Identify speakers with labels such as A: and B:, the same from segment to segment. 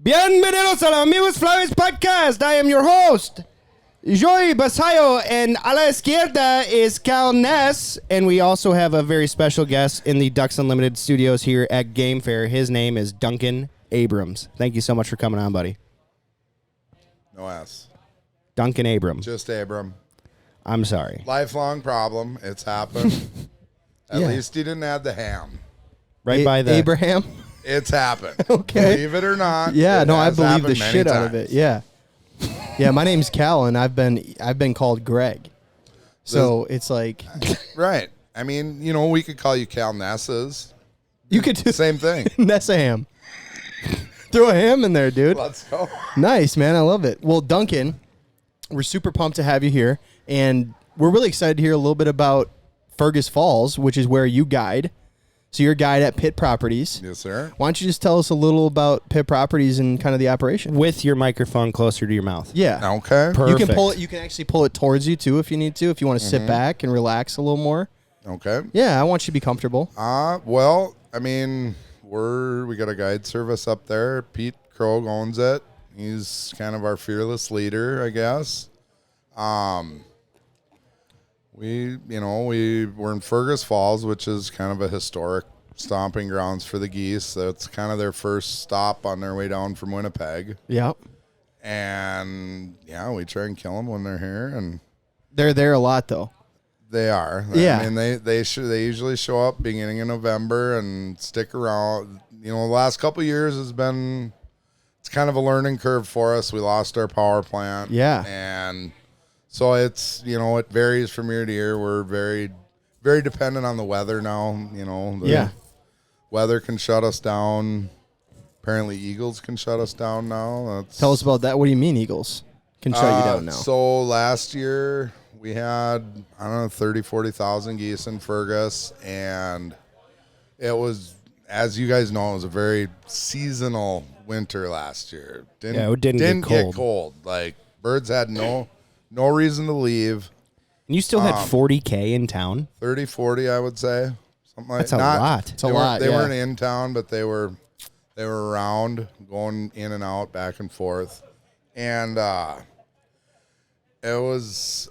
A: Bienvenidos a la Amigos Flyways podcast. I am your host, Joey Basayo, and a la izquierda is Cal Ness. And we also have a very special guest in the Ducks Unlimited studios here at Game Fair. His name is Duncan Abrams. Thank you so much for coming on, buddy.
B: No S.
A: Duncan Abram.
B: Just Abram.
A: I'm sorry.
B: Lifelong problem. It's happened. At least he didn't add the ham.
A: Right by the
C: Abraham.
B: It's happened.
C: Okay.
B: Believe it or not.
C: Yeah, no, I believe the
B: many
C: shit
B: times.
C: out of it. Yeah. Yeah, my name's Cal, and I've been called Greg. So it's like
B: Right. I mean, you know, we could call you Cal Ness's.
C: you could do
B: Same thing.
C: Nessa ham. Throw a ham in there, dude.
B: Let's go.
C: Nice, man. I love it. Well, Duncan, we're super pumped to have you here, and we're really excited to hear a little bit about Fergus Falls, which is where you guide. So you're a guide at Pit Properties.
B: Yes, sir.
C: Why don't you just tell us a little about Pit Properties and kind of the operation?
A: with your microphone closer to your mouth.
C: Yeah.
B: Okay.
A: Perfect.
C: You can pull it. You can actually pull it towards you too if you need to. If you want to sit back and relax a little more.
B: Okay.
C: Yeah, I want you to be comfortable.
B: Well, I mean, we got a guide service up there. Pete Krogh owns it. He's kind of our fearless leader, I guess. We're in Fergus Falls, which is kind of a historic stomping grounds for the geese. That's kind of their first stop on their way down from Winnipeg.
C: Yeah.
B: And yeah, we try and kill them when they're here, and
C: They're there a lot though.
B: they are.
C: Yeah.
B: I mean, they usually show up beginning of November and stick around. You know, the last couple of years it's kind of a learning curve for us. We lost our power plant.
C: Yeah.
B: And so it's, you know, it varies from year to year. We're very, very dependent on the weather now. You know, the weather can shut us down. Apparently eagles can shut us down now.
C: Tell us about that. What do you mean eagles can shut you down now?
B: So last year we had, 40,000 geese in Fergus, and it was, as you guys know, it was a very seasonal winter last year.
A: It didn't get cold.
B: Like, birds had no reason to leave.
A: And you still had 40K in town?
B: 30, 40, I would say. Something like
A: That's a lot.
C: It's a lot.
B: They weren't in town, but they were around, going in and out, back and forth. And it was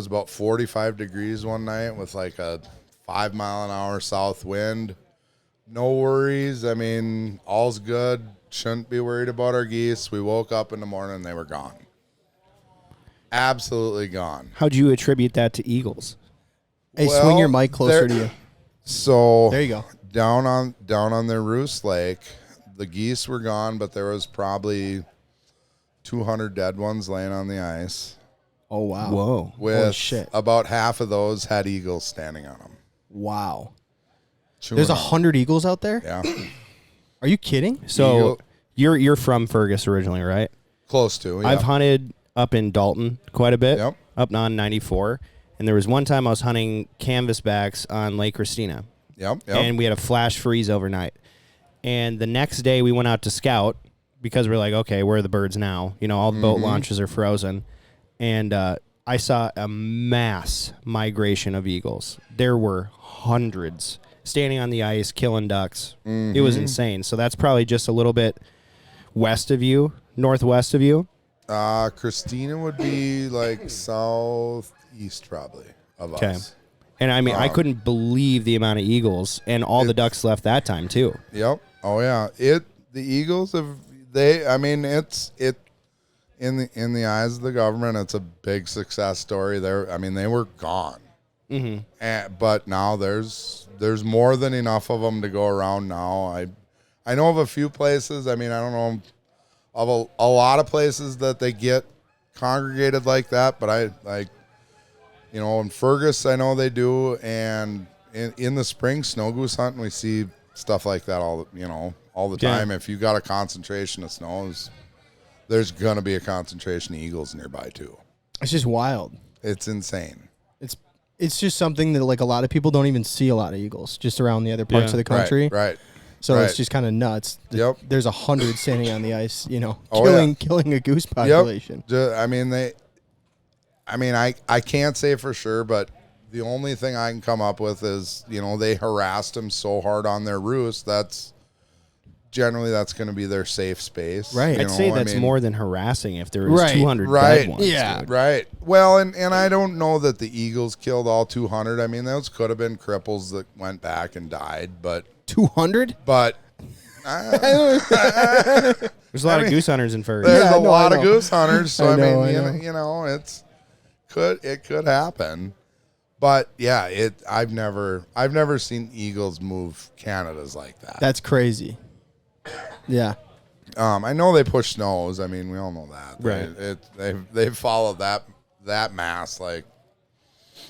B: about 45 degrees one night with like a 5 mile an hour south wind. No worries. I mean, all's good. Shouldn't be worried about our geese. We woke up in the morning and they were gone. Absolutely gone.
A: How'd you attribute that to eagles?
C: Hey, swing your mic closer to you.
B: So
C: There you go.
B: Down on their roost lake, the geese were gone, but there was probably 200 dead ones laying on the ice.
C: Oh wow.
A: Whoa.
B: With
C: shit.
B: about half of those had eagles standing on them.
C: Wow.
B: Chewing
C: There's
B: on 'em.
C: 100 eagles out there?
B: Yeah.
C: Are you kidding?
A: So you're from Fergus originally, right?
B: Close to. Yeah.
A: I've hunted up in Dalton quite a bit,
B: Yep.
A: up on 94. And there was one time I was hunting canvasbacks on Lake Christina.
B: Yep.
A: And we had a flash freeze overnight. And the next day we went out to scout because we're like, okay, where are the birds now? You know, all the boat launches are frozen. And I saw a mass migration of eagles. There were hundreds standing on the ice, killing ducks. It was insane. So that's probably just a little bit west of you, northwest of you.
B: Christina would be like southeast probably of us.
A: And I mean, I couldn't believe the amount of eagles, and all the ducks left that time too.
B: Yep. Oh yeah. The Eagles have it's in the eyes of the government, it's a big success story. They were gone. But now there's more than enough of them to go around now. I know of a few places. I mean, I don't know of a lot of places that they get congregated like that, but in Fergus, I know they do, and in the spring snow goose hunting, we see stuff like that all the time. If you got a concentration of snows, there's gonna be a concentration of eagles nearby too.
C: It's just wild.
B: It's insane.
C: It's just something that like a lot of people don't even see a lot of eagles just around the other parts of the country.
B: Right.
C: So it's just kind of nuts.
B: Yep.
C: There's 100 standing on the ice, killing a goose
B: Yep.
C: population.
B: I can't say for sure, but the only thing I can come up with is, they harassed them so hard on their roost. That's generally that's going to be their safe space.
C: Right.
A: I'd say that's more than harassing if there was
C: Right.
A: 200
B: Right.
A: dead ones.
C: Yeah.
A: dude.
B: Right. Well, and I don't know that the Eagles killed all 200. I mean, those could have been cripples that went back and died, but
C: 200?
A: There's a lot of goose hunters in Fergus.
B: there's
C: Yeah,
B: a
C: no,
B: lot
C: I
B: of
C: know.
B: goose hunters. So
C: I
B: I
C: know,
B: mean,
C: I know.
B: you know, it could happen. But yeah, I've never seen eagles move Canadas like that.
C: That's crazy. Yeah.
B: I know they push snows. I mean, we all know that.
A: Right.
B: They've followed that mass like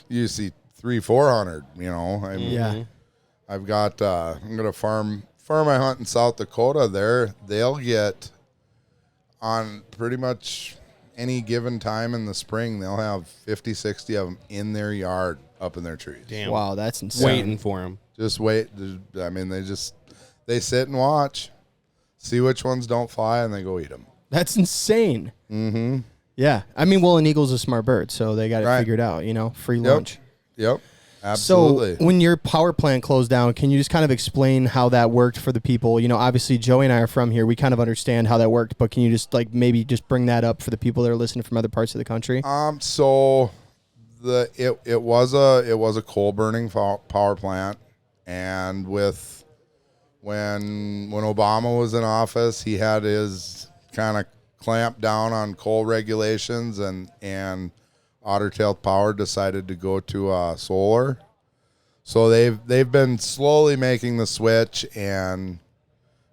B: you see 300-400. You know. I mean,
C: Yeah.
B: I've got I'm gonna farm I hunt in South Dakota. They'll get on pretty much any given time in the spring. They'll have 50, 60 of them in their yard up in their trees.
A: Damn.
C: Wow, that's insane.
A: Waiting for him.
B: Just wait. I mean, they sit and watch, see which ones don't fly, and they go eat them.
C: That's insane. Mm-hmm. Yeah. I mean, well, an eagle's a smart bird, so they got it figured out, you know, free lunch.
B: Yep. Absolutely.
C: So when your power plant closed down, can you just kind of explain how that worked for the people? You know, obviously Joey and I are from here. We kind of understand how that worked, but can you just like maybe just bring that up for the people that are listening from other parts of the country?
B: So it was a coal burning power plant, and when Obama was in office, he had his kind of clamp down on coal regulations, and Ottertail Power decided to go to solar. So they've been slowly making the switch, and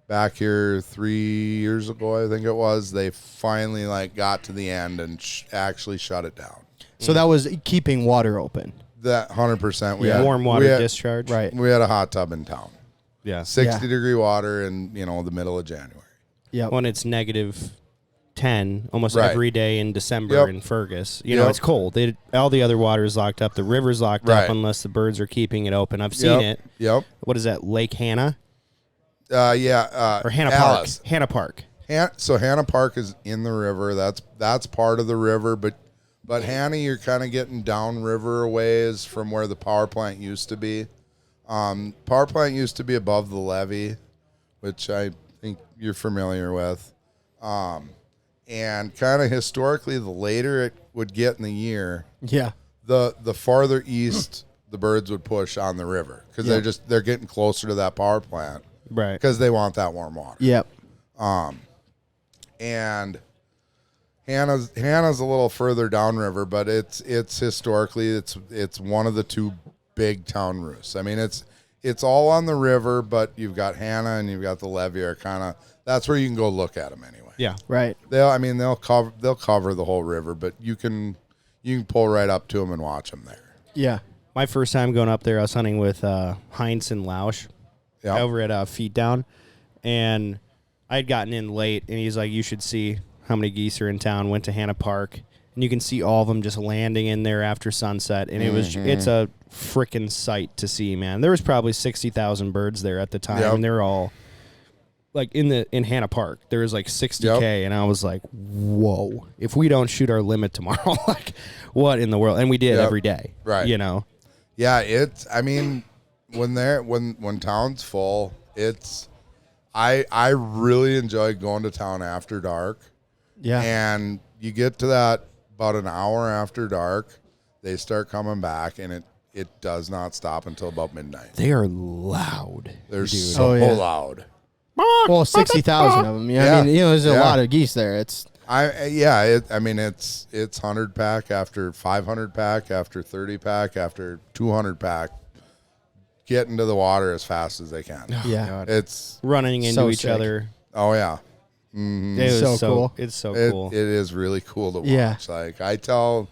B: back here 3 years ago, I think it was, they finally like got to the end and actually shut it down.
C: So that was keeping water open.
B: That 100%. We
A: Yeah.
B: had
A: Warm water discharge.
C: Right.
B: We had a hot tub in town.
A: Yeah.
B: 60-degree water in the middle of January.
C: Yeah.
A: When it's negative 10 almost
B: Right.
A: every day in December
B: Yep.
A: in Fergus. You know,
B: Yep.
A: it's cold. All the other water is locked up. The river's locked
B: Right.
A: up unless the birds are keeping it open. I've seen it.
B: Yep.
A: What is that, Lake Hannah?
B: Yeah.
A: Or Hannah
B: Alice.
A: Park? Hannah Park.
B: So Hannah Park is in the river. That's part of the river, but Hannah, you're kind of getting downriver a ways from where the power plant used to be. Power plant used to be above the levee, which I think you're familiar with. And kind of historically, the later it would get in the year,
C: Yeah.
B: the farther east the birds would push on the river because they're getting closer to that power plant
A: Right.
B: because they want that warm water.
C: Yep.
B: And Hannah's a little further downriver, but it's historically it's one of the two big town roosts. I mean, it's all on the river, but you've got Hannah and you've got the levee are kind of that's where you can go look at them anyway.
A: Yeah.
C: Right.
B: They'll cover the whole river, but you can pull right up to them and watch them there.
C: Yeah.
A: My first time going up there, I was hunting with Heinz and Lausch over at Feet Down, and I'd gotten in late, and he's like, you should see how many geese are in town. Went to Hannah Park, and you can see all of them just landing in there after sunset, and it's a freaking sight to see, man. There was probably 60,000 birds there at the time, and they're all like in Hannah Park. There was like 60K, and I was like, whoa, if we don't shoot our limit tomorrow, like what in the world? And we did every day,
B: right?
A: You know.
B: Yeah, I mean, when town's full, I really enjoy going to town after dark.
C: Yeah.
B: And you get to that about an hour after dark, they start coming back, and it does not stop until about midnight.
A: They are loud.
B: They're
A: dude.
B: so loud.
C: Well, 60,000 of them. Yeah. I mean, there's a lot of geese there. It's
B: 100 pack after 500 pack after 30 pack after 200 pack, get into the water as fast as they can.
C: yeah.
A: God.
B: It's
A: running into
C: So
A: each
C: sick.
A: other.
B: oh yeah,
A: It was
C: So cool.
A: It's so cool.
B: It is really cool to watch.
C: Yeah.
B: Like I tell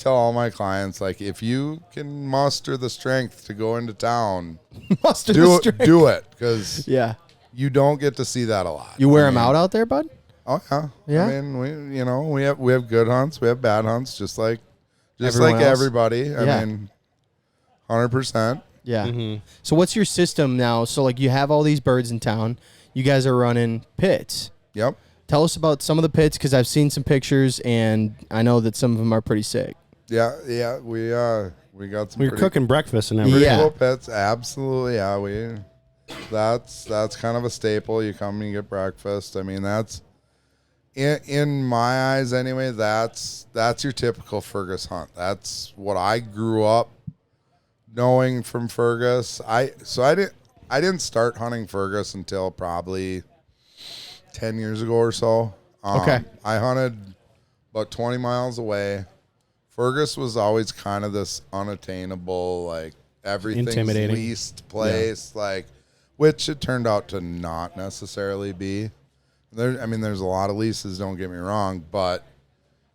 B: all my clients, like if you can muster the strength to go into town,
C: Muster
B: do
C: the
B: it,
C: strength.
B: do it, because
C: Yeah.
B: you don't get to see that a lot.
C: You wear them out there, bud?
B: Oh yeah.
C: Yeah?
B: I mean, we have good hunts, we have bad hunts, just like
C: Everyone else.
B: everybody. I
C: Yeah.
B: mean, 100%.
C: Yeah. So what's your system now? So like you have all these birds in town. You guys are running pits.
B: Yep.
C: Tell us about some of the pits because I've seen some pictures and I know that some of them are pretty sick.
B: Yeah. We got some.
A: We were
B: pretty,
A: cooking breakfast and everything.
C: Yeah.
B: cool pets. Absolutely. Yeah. That's kind of a staple. You come and you get breakfast. I mean, that's in my eyes anyway. That's your typical Fergus hunt. That's what I grew up knowing from Fergus. I didn't start hunting Fergus until probably 10 years ago or so.
C: Okay.
B: I hunted about 20 miles away. Fergus was always kind of this unattainable, like everything's
A: Intimidating.
B: leased place, like, which it turned out to not necessarily be. There's a lot of leases, don't get me wrong, but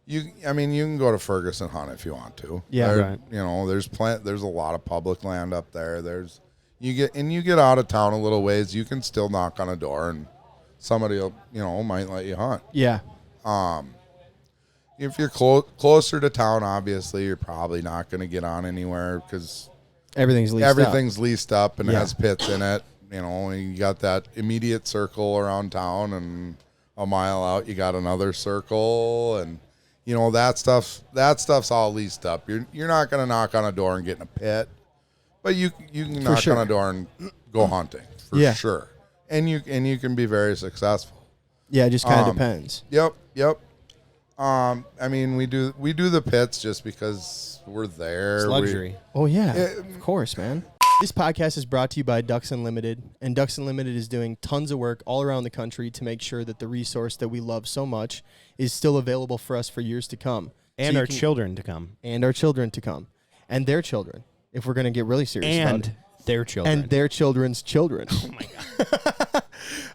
B: you can go to Fergus and hunt if you want to.
C: Yeah.
A: Right.
B: There's a lot of public land up there. You get out of town a little ways, you can still knock on a door and somebody might let you hunt.
C: Yeah.
B: If you're closer to town, obviously you're probably not going to get on anywhere because
C: Everything's
B: leased up and
C: Yeah.
B: has pits in it. You got that immediate circle around town, and a mile out you got another circle, and that stuff's all leased up. You're not going to knock on a door and get in a pit, but you can knock
C: sure.
B: on a door and go hunting for
C: Yeah.
B: sure, and you can be very successful.
C: Yeah, it just kind of depends.
B: Yep. We do the pits just because we're there.
A: It's luxury.
C: Oh, yeah. Of course, man. This podcast is brought to you by Ducks Unlimited, and Ducks Unlimited is doing tons of work all around the country to make sure that the resource that we love so much is still available for us for years to come.
A: And our children to come.
C: And our children to come. And their children, if we're going to get really serious about it.
A: And their children.
C: And their children's children.
A: Oh, my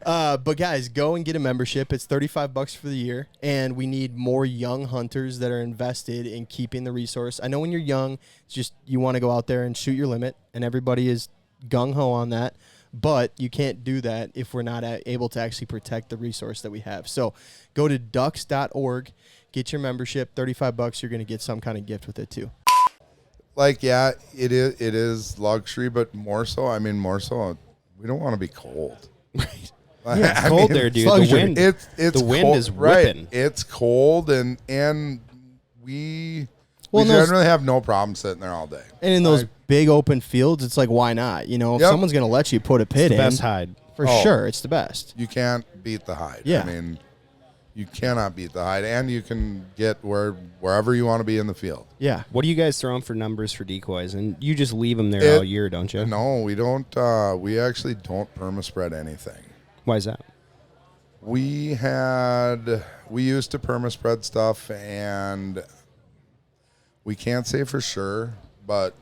A: God.
C: But guys, go and get a membership. It's $35 for the year, and we need more young hunters that are invested in keeping the resource. I know when you're young, it's just you want to go out there and shoot your limit, and everybody is gung-ho on that, but you can't do that if we're not able to actually protect the resource that we have. So go to ducks.org, get your membership, $35. You're going to get some kind of gift with it too.
B: Like, yeah, it is luxury, but more so, we don't want to be cold.
A: Right. Yeah, it's cold there, dude. The wind,
B: it's
A: the wind
B: cold,
A: is whipping.
B: Right. It's cold, and we
C: Well,
B: generally have no problem sitting there all day.
C: And in those big open fields, it's like, why not? If someone's going to let you put a pit
A: the
C: in,
A: best hide.
C: for sure, it's the best.
B: You can't beat the hide.
C: Yeah.
B: You cannot beat the hide, and you can get wherever you want to be in the field.
C: Yeah.
A: What are you guys throwing for numbers for decoys? And you just leave them there all year, don't you?
B: No, we don't. We actually don't perma-spread anything.
A: Why is that?
B: We used to perma-spread stuff, and we can't say for sure, but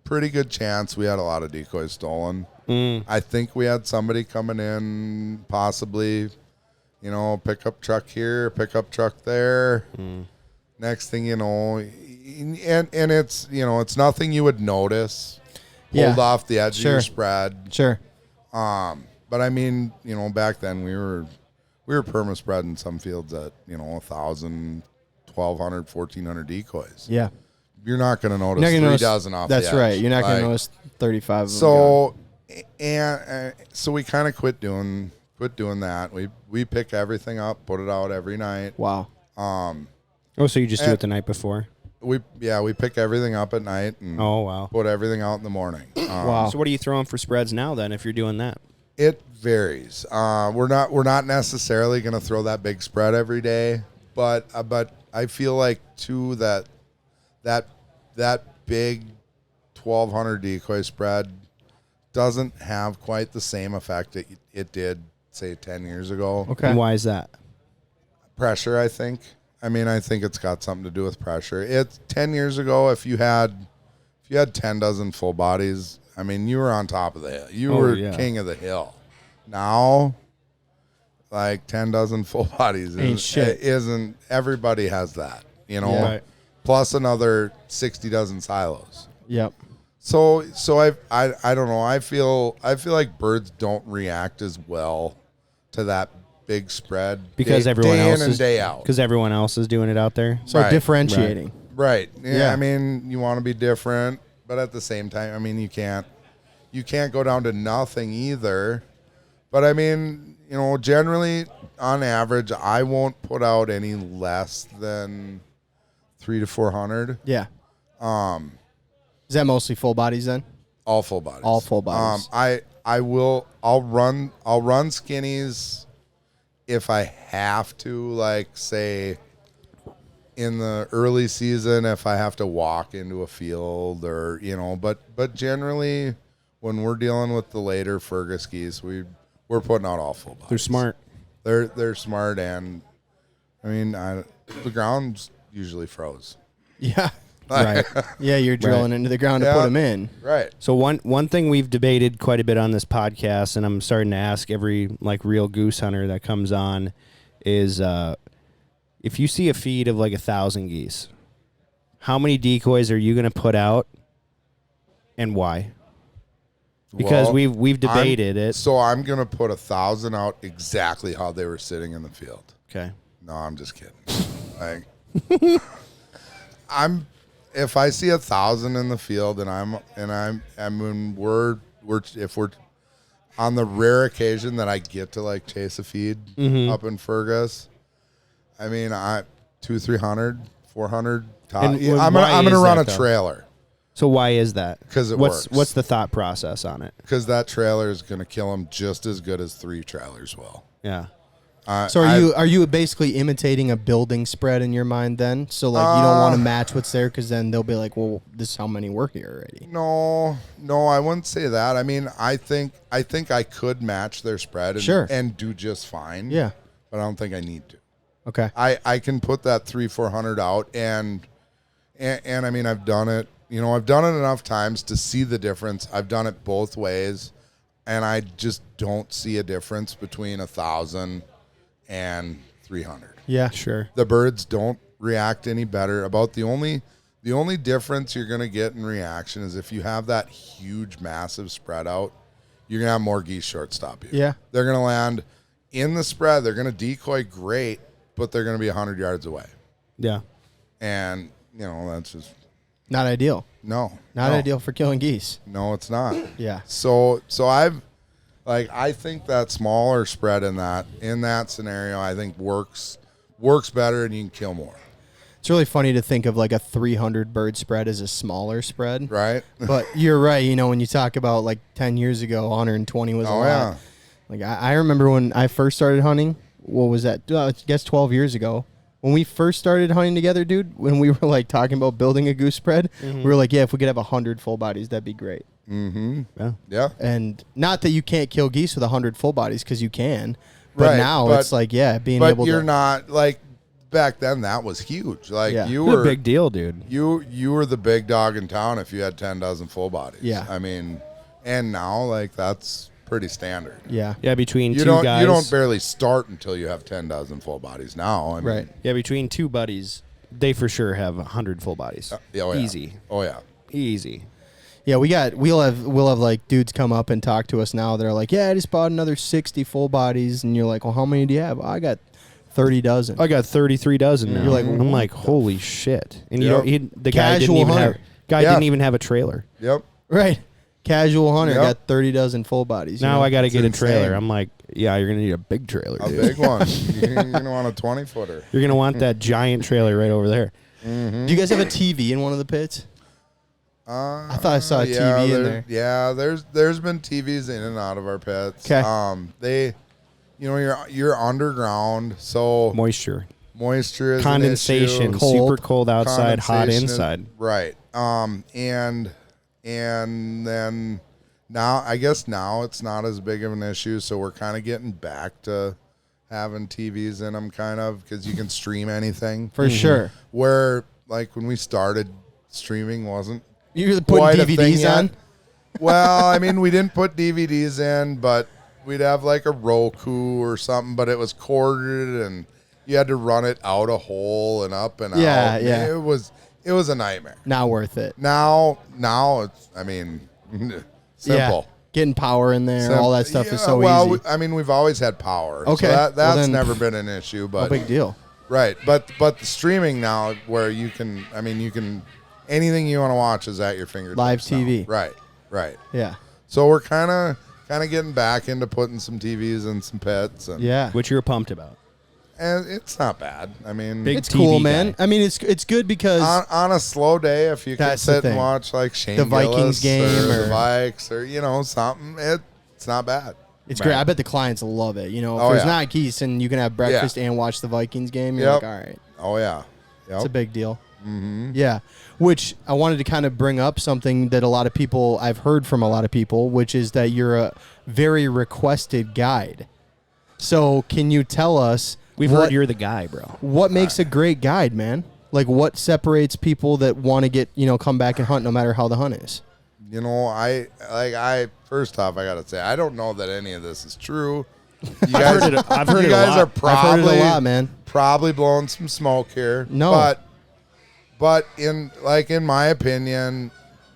B: pretty good chance we had a lot of decoys stolen. I think we had somebody coming in, possibly, pickup truck here, pickup truck there. Next thing you know, and it's, it's nothing you would notice. Pulled off the edge of your spread.
C: Sure.
B: But back then we were perma-spreading some fields at, 1,000, 1,200, 1,400 decoys.
C: Yeah.
B: You're not going to notice 3 dozen off the edge.
C: That's right. You're not going to notice 35 of them.
B: So we kind of quit doing that. We pick everything up, put it out every night.
C: Wow.
A: So you just do it the night before?
B: We pick everything up at night and put everything out in the morning.
C: Wow.
A: So what are you throwing for spreads now then if you're doing that?
B: It varies. We're not necessarily going to throw that big spread every day, but I feel like too that big 1,200 decoy spread doesn't have quite the same effect that it did, say, 10 years ago.
C: Okay.
A: And why is that?
B: Pressure, I think. I think it's got something to do with pressure. It's 10 years ago. If you had 10 dozen full bodies, you were on top of the hill. You were king of the hill. Now, like 10 dozen full bodies isn't everybody has that,
A: Right.
B: Plus another 60 dozen silos.
C: Yep.
B: So I don't know. I feel like birds don't react as well to that big spread
A: Because everyone
B: day
A: else
B: in and
A: is
B: day out.
A: Because everyone else is doing it out there.
C: So
B: Right.
C: differentiating.
B: Right. Yeah.
C: Yeah.
B: You want to be different, but at the same time, you can't go down to nothing either. But generally on average, I won't put out any less than 300 to 400.
C: Yeah. Is that mostly full bodies then?
B: All full bodies.
C: All full bodies.
B: I'll run skinnies if I have to, like, say in the early season, if I have to walk into a field or, but generally when we're dealing with the later Fergus geese, we're putting out all full bodies.
A: They're smart.
B: They're smart, and I mean, the ground's usually froze.
C: Yeah.
A: Right.
C: Yeah, you're drilling into the ground to put them in.
B: Right.
A: So one thing we've debated quite a bit on this podcast, and I'm starting to ask every like real goose hunter that comes on, is if you see a feed of like 1,000 geese, how many decoys are you going to put out, and why? Because we've debated it.
B: So I'm gonna put 1,000 out exactly how they were sitting in the field.
A: Okay.
B: No, I'm just kidding. Like, if I see 1,000 in the field if we're on the rare occasion that I get to like chase a feed up in Fergus, I mean, 200, 300, 400. I'm gonna run a trailer.
A: So why is that?
B: Because
A: works.
B: works.
A: What's the thought process on it?
B: Because that trailer is gonna kill them just as good as 3 trailers will.
A: Yeah.
C: So are you basically imitating a building spread in your mind then? So like you don't want to match what's there because then they'll be like, well, this is how many were here already.
B: No, I wouldn't say that. I mean, I think I could match their spread and do just fine.
C: Yeah.
B: But I don't think I need to.
C: Okay.
B: I can put that 300-400 out and I mean, I've done it. I've done it enough times to see the difference. I've done it both ways, and I just don't see a difference between 1,000 and 300.
C: Yeah.
A: Sure.
B: The birds don't react any better. About the only difference you're going to get in reaction is if you have that huge, massive spread out, you're going to have more geese shortstop you.
C: Yeah.
B: They're going to land in the spread. They're going to decoy great, but they're going to be 100 yards away.
A: Yeah.
B: And, that's just...
C: Not ideal.
B: No.
C: Not ideal for killing geese.
B: No, it's not.
C: Yeah.
B: So I think that smaller spread in that scenario, I think works better and you can kill more.
C: It's really funny to think of like a 300 bird spread as a smaller spread.
B: Right.
C: But you're right. When you talk about like 10 years ago, 120 was a lot.
B: Yeah.
C: Like I remember when I first started hunting, what was that? I guess 12 years ago. When we first started hunting together, dude, when we were like talking about building a goose spread, we were like, yeah, if we could have 100 full bodies, that'd be great.
B: Mm-hmm.
A: Yeah.
B: Yeah.
C: And not that you can't kill geese with 100 full bodies, because you can. But now it's like, being able to.
B: But you're not, like, back then that was huge. Like, you
A: It's
B: were
A: a big deal, dude.
B: You were the big dog in town if you had 10 dozen full bodies.
C: Yeah.
B: I mean, and now, like, that's pretty standard.
C: Yeah.
A: Yeah, between
B: You
A: two guys.
B: You don't barely start until you have 10 dozen full bodies now. I mean,
C: Right.
A: Yeah, between two buddies, they for sure have 100 full bodies. Easy.
B: Oh, yeah.
A: Easy.
C: Yeah, we'll have like dudes come up and talk to us now that are like, yeah, I just bought another 60 full bodies, and you're like, well, how many do you have? I got 30 dozen.
A: I got 33 dozen now.
C: You're like,
A: I'm like, holy shit! And
B: Yep.
A: the guy didn't
C: Casual
A: even
C: hunter.
A: have didn't even have a trailer.
B: Yep.
C: Right. Casual hunter
B: Yep.
C: got 30 dozen full bodies.
A: Now I got to get a trailer.
B: insane.
A: I'm like, yeah, you're gonna need a big trailer,
B: A
A: dude.
B: big one. You're going to want a 20-footer.
A: You're gonna want that giant trailer right over there.
C: Do you guys have a TV in one of the pits? I thought I saw a
B: yeah,
C: TV in there.
B: Yeah, there's been TVs in and out of our pits.
C: 'Kay.
B: You're underground, so
A: Moisture,
B: moisture is
A: condensation,
B: an issue.
A: super cold outside, hot
B: Condensation
A: inside.
B: Right. And then now I guess now it's not as big of an issue, so we're kind of getting back to having TVs in them, kind of, because you can stream anything.
C: For sure.
B: Where like when we started, streaming wasn't
C: You were
B: quite
C: putting
B: a thing
C: DVDs
B: yet.
C: on?
B: Well, I mean, we didn't put DVDs in, but we'd have like a Roku or something, but it was corded and you had to run it out a hole and up and out.
C: Yeah.
B: It was a nightmare.
C: Not worth it.
B: Now it's, I mean, simple.
C: Yeah. Getting power in there, all that stuff is so
B: well,
C: easy.
B: I mean, we've always had power.
C: Okay.
B: So that's
C: then,
B: never been an issue, but
C: no big deal.
B: right. But the streaming now where you can anything you want to watch is at your fingertips.
C: Live
B: now.
C: TV.
B: Right.
C: Yeah.
B: So we're kind of getting back into putting some TVs in some pits, and
C: Yeah.
A: Which you're pumped about.
B: and it's not bad. I mean,
A: Big
C: It's
A: TV
C: cool,
A: guy.
C: man. I mean, it's good because
B: on a slow day, if you can
C: That's the
B: sit and
C: thing.
B: watch like Shane
C: The Vikings
B: Gillis
C: game
B: or
C: or-
B: the Vikes or something, It's not bad.
C: It's great. I bet the clients love it. You know, if
B: Oh,
C: there's
B: yeah.
C: not geese and you can have breakfast and watch the Vikings game, you're
B: Yep.
C: like, all right,
B: Oh yeah. Yep.
C: it's a big deal. Mm-hmm. Yeah, which I wanted to kind of bring up something that a lot of people, I've heard from a lot of people, which is that you're a very requested guide. So can you tell us
A: We've heard you're the guy, bro.
C: what makes a great guide, man? Like what separates people that want to get, come back and hunt no matter how the hunt is?
B: You know, first off, I gotta say, I don't know that any of this is true. You guys,
A: I've heard
B: you
A: it a
B: guys
A: lot.
B: are probably
C: I've heard it a lot, man.
B: Probably blowing some smoke here.
C: No.
B: But in my opinion,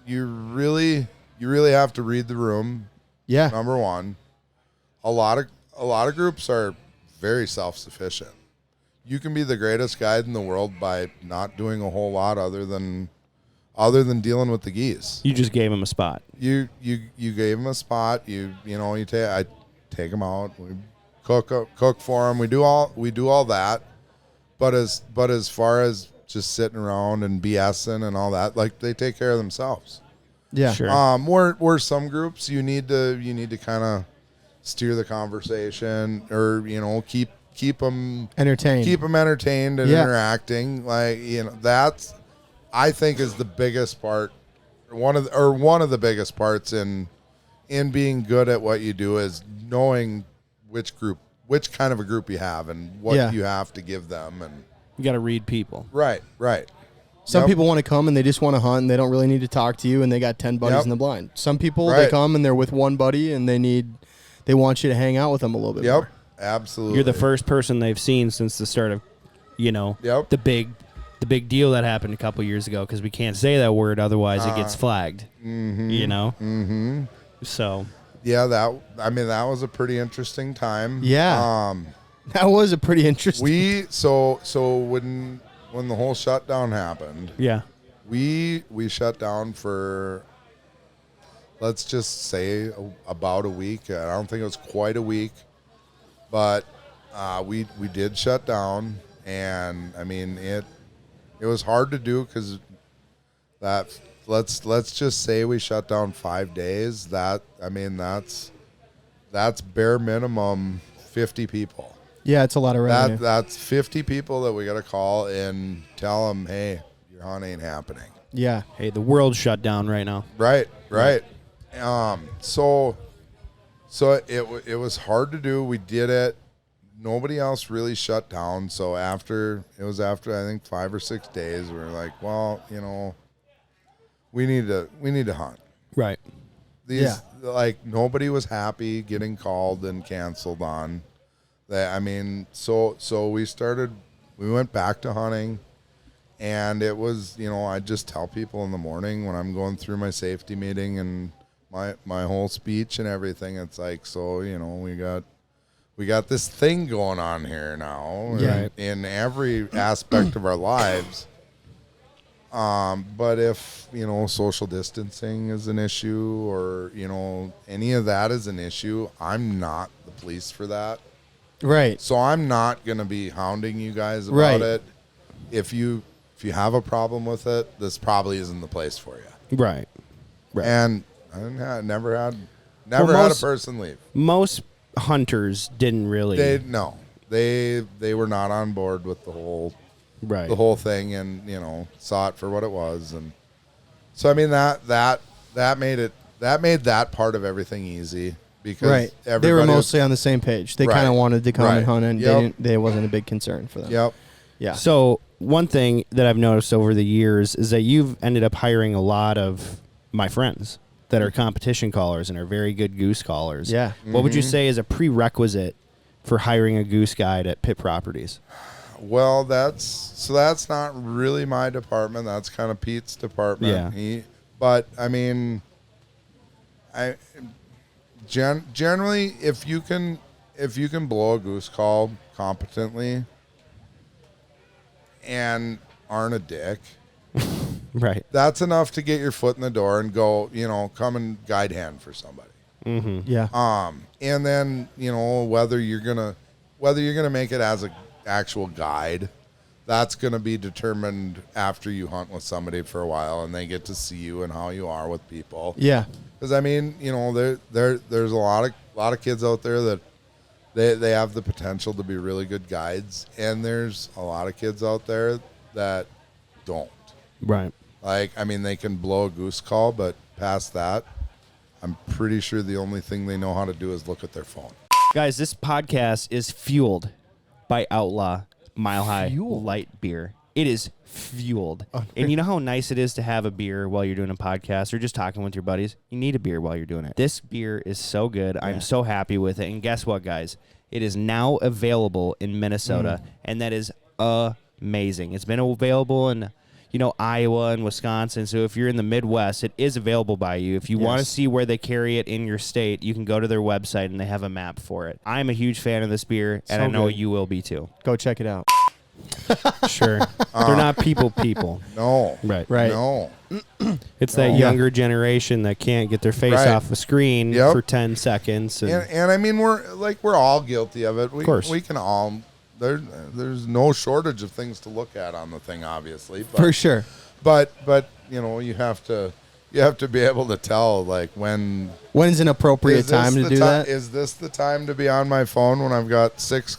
B: you really have to read the room.
C: Yeah.
B: Number one, a lot of groups are very self-sufficient. You can be the greatest guide in the world by not doing a whole lot other than dealing with the geese.
A: You just gave him a spot.
B: You gave them a spot. I take them out. We cook for them. We do all that. But as far as just sitting around and BSing and all that, like they take care of themselves.
C: Yeah.
A: Sure.
B: Where some groups you need to kind of steer the conversation or keep them
C: Entertained.
B: and interacting. That's I think is the biggest part. One of the biggest parts in being good at what you do is knowing which kind of a group you have and what you have to give them. And
A: You got to read people.
B: right.
C: Some people want to come and they just want to hunt and they don't really need to talk to you and they got 10 buddies in the blind. Some people, they come and they're with one buddy and they want you to hang out with them a little bit more.
B: Absolutely.
A: You're the first person they've seen since the start of, the big deal that happened a couple years ago, because we can't say that word, otherwise it gets flagged. Mm-hmm. So.
B: Yeah, that was a pretty interesting time.
C: Yeah. That was a pretty interesting.
B: So when the whole shutdown happened, we shut down for, let's just say, about a week. I don't think it was quite a week, but we did shut down, and I mean it was hard to do because that let's just say we shut down 5 days. That's bare minimum 50 people.
C: Yeah, it's a lot of revenue.
B: That's 50 people that we got to call and tell them, hey, your hunt ain't happening.
C: Yeah.
A: Hey, the world's shut down right now.
B: Right. So it was hard to do. We did it. Nobody else really shut down. So after I think 5 or 6 days, we were like, well, we need to hunt. Right. Nobody was happy getting called and canceled on. So we went back to hunting, and it was, I just tell people in the morning when I'm going through my safety meeting and my whole speech and everything, it's like, so, we got this thing going on here now in every aspect of our lives. But if, social distancing is an issue or, any of that is an issue, I'm not the police for that.
C: Right.
B: So I'm not going to be hounding you guys about it. If you have a problem with it, this probably isn't the place for you. Right. And I never had a person leave.
A: Most hunters didn't really.
B: They were not on board with the whole thing, and saw it for what it was, and so I mean that made that part of everything easy. Because
C: they were mostly on the same page. They kind of wanted to come and hunt, and they wasn't a big concern for them.
B: Yep.
C: Yeah.
A: So one thing that I've noticed over the years is that you've ended up hiring a lot of my friends that are competition callers and are very good goose callers.
C: Yeah.
A: What would you say is a prerequisite for hiring a goose guide at Pit Properties?
B: Well, that's not really my department. That's kind of Pete's department.
A: Yeah.
B: But I mean, generally, if you can blow a goose call competently and aren't a dick,
A: right,
B: that's enough to get your foot in the door and go, come and guide hand for somebody.
C: Mm-hmm. Yeah.
B: And then whether you're gonna make it as an actual guide, that's gonna be determined after you hunt with somebody for a while and they get to see you and how you are with people.
C: Yeah.
B: Because I mean, you know, there's a lot of kids out there that they have the potential to be really good guides, and there's a lot of kids out there that don't.
A: Right.
B: Like, I mean, they can blow a goose call, but past that, I'm pretty sure the only thing they know how to do is look at their phone.
A: Guys, this podcast is fueled by Outlaw Mile High Light Beer. It is fueled. And you know how nice it is to have a beer while you're doing a podcast or just talking with your buddies? You need a beer while you're doing it. This beer is so good. Yeah. I'm so happy with it. And guess what, guys? It is now available in Minnesota, and that is amazing. It's been available in, Iowa and Wisconsin. So if you're in the Midwest, it is available by you. If you want to see where they carry it in your state, you can go to their website, and they have a map for it. I'm a huge fan of this beer, and I know you will be too.
C: Go check it out.
A: Sure. They're not people.
B: No.
C: Right.
B: No.
A: It's that younger generation that can't get their face off the screen for 10 seconds.
B: And I mean, we're all guilty of it.
A: Of course.
B: We can all... There's no shortage of things to look at on the thing, obviously. But,
C: for sure.
B: But you have to be able to tell, like,
C: when's an appropriate time to do that?
B: Is this the time to be on my phone when I've got 6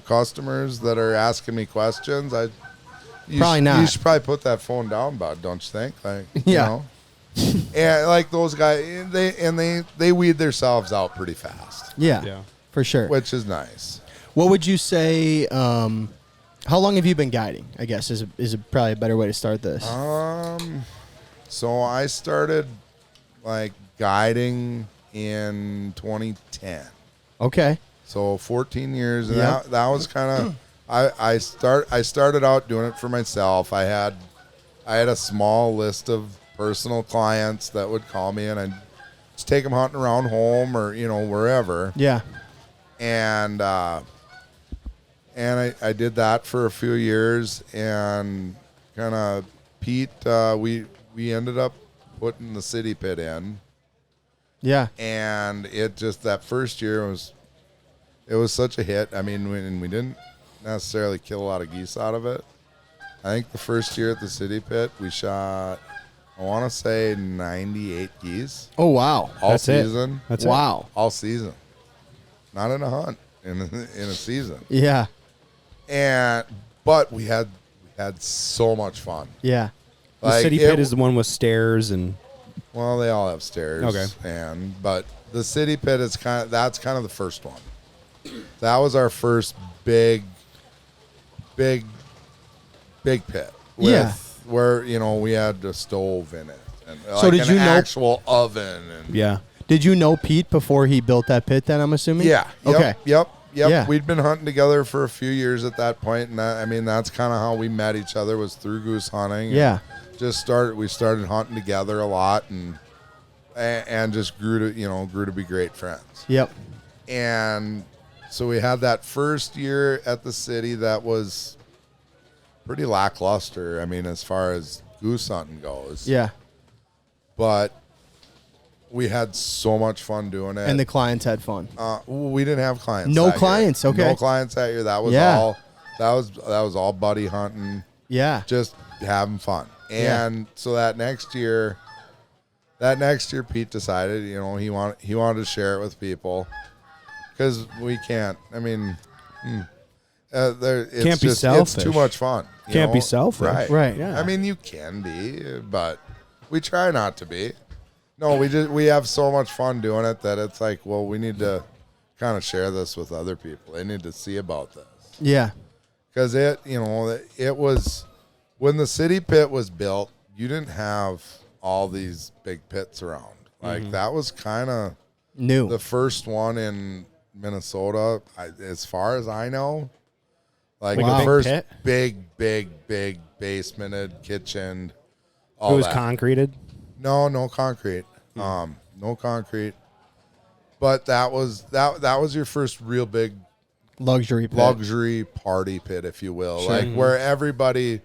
B: customers that are asking me questions?
C: Probably not.
B: You should probably put that phone down, bud, don't you think? Like,
C: yeah.
B: And like those guys, they weed themselves out pretty fast.
C: Yeah. For sure.
B: Which is nice.
C: What would you say? How long have you been guiding? I guess is probably a better way to start this.
B: So I started like guiding in 2010.
C: Okay.
B: So 14 years, and that was kind of I started out doing it for myself. I had a small list of personal clients that would call me, and I'd just take them hunting around home or wherever.
C: Yeah.
B: And I did that for a few years, and kind of Pete, we ended up putting the city pit in.
C: Yeah.
B: And it just, that first year it was such a hit. I mean, we didn't necessarily kill a lot of geese out of it. I think the first year at the city pit, we shot, I want to say 98 geese.
C: Oh, wow.
B: All season.
C: That's wow.
B: All season. Not in a hunt, in a season.
C: Yeah.
B: But we had so much fun.
C: Yeah.
A: The city pit is the one with stairs and.
B: Well, they all have stairs.
A: Okay.
B: But the city pit is that's kind of the first one. That was our first big pit. Where we had a stove in it, and
C: so did you know
B: actual oven? And
A: yeah.
C: Did you know Pete before he built that pit? Then I'm assuming.
B: Yeah.
C: Okay.
B: Yep.
C: Yeah.
B: We'd been hunting together for a few years at that point, and that's kind of how we met each other, was through goose hunting.
C: Yeah.
B: We started hunting together a lot, and just grew to be great friends.
C: Yep.
B: And so we had that first year at the city that was pretty lackluster. I mean, as far as goose hunting goes.
C: Yeah.
B: But we had so much fun doing it.
C: And the clients had fun.
B: We didn't have clients.
C: No clients.
B: Year.
C: Okay.
B: No clients that year. That was all. That was all buddy hunting.
C: Yeah.
B: Just having fun. And so that next year, Pete decided, he wanted to share it with people, because we can't. I mean,
A: can't be selfish.
B: It's too much fun.
A: Can't be selfish.
C: Right.
A: Yeah.
B: I mean, you can be, but we try not to be. No, we have so much fun doing it that it's like, well, we need to kind of share this with other people. They need to see about this.
C: Yeah.
B: Because it was, when the city pit was built, you didn't have all these big pits around. Like, that was kind of
C: new.
B: The first one in Minnesota, as far as I know. Like the first pit? big basemented, kitchened. All
A: it was
B: that.
A: Concreted?
B: No concrete. No concrete. But that was your first real big
C: luxury
B: party pit, if you will. Sure. Like where everybody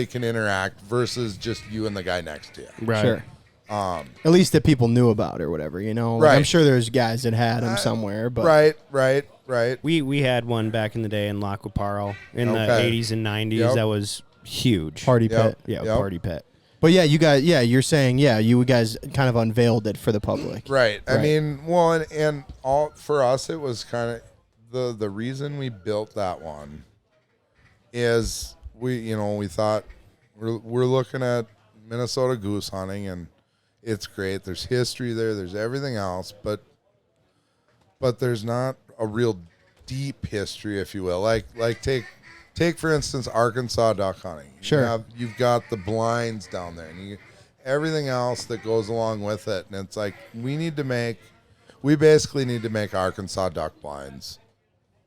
B: can interact versus just you and the guy next to you.
A: Right.
C: Sure. At least that people knew about or whatever, Like,
B: right.
C: I'm sure there's guys that had them somewhere, but
B: right.
A: We had one back in the day in Lac Qui Parle in the 80s and 90s. That was huge.
C: Party pit.
A: Yeah, party pit.
C: But yeah, you guys, you're saying, you guys kind of unveiled it for the public.
B: Right. I mean, well, and all for us, it was kind of the reason we built that one is we thought we're looking at Minnesota goose hunting, and it's great. There's history there. There's everything else, but there's not a real deep history, if you will. Like take for instance Arkansas duck hunting.
C: Sure.
B: You've got the blinds down there, and everything else that goes along with it, and it's like we basically need to make Arkansas duck blinds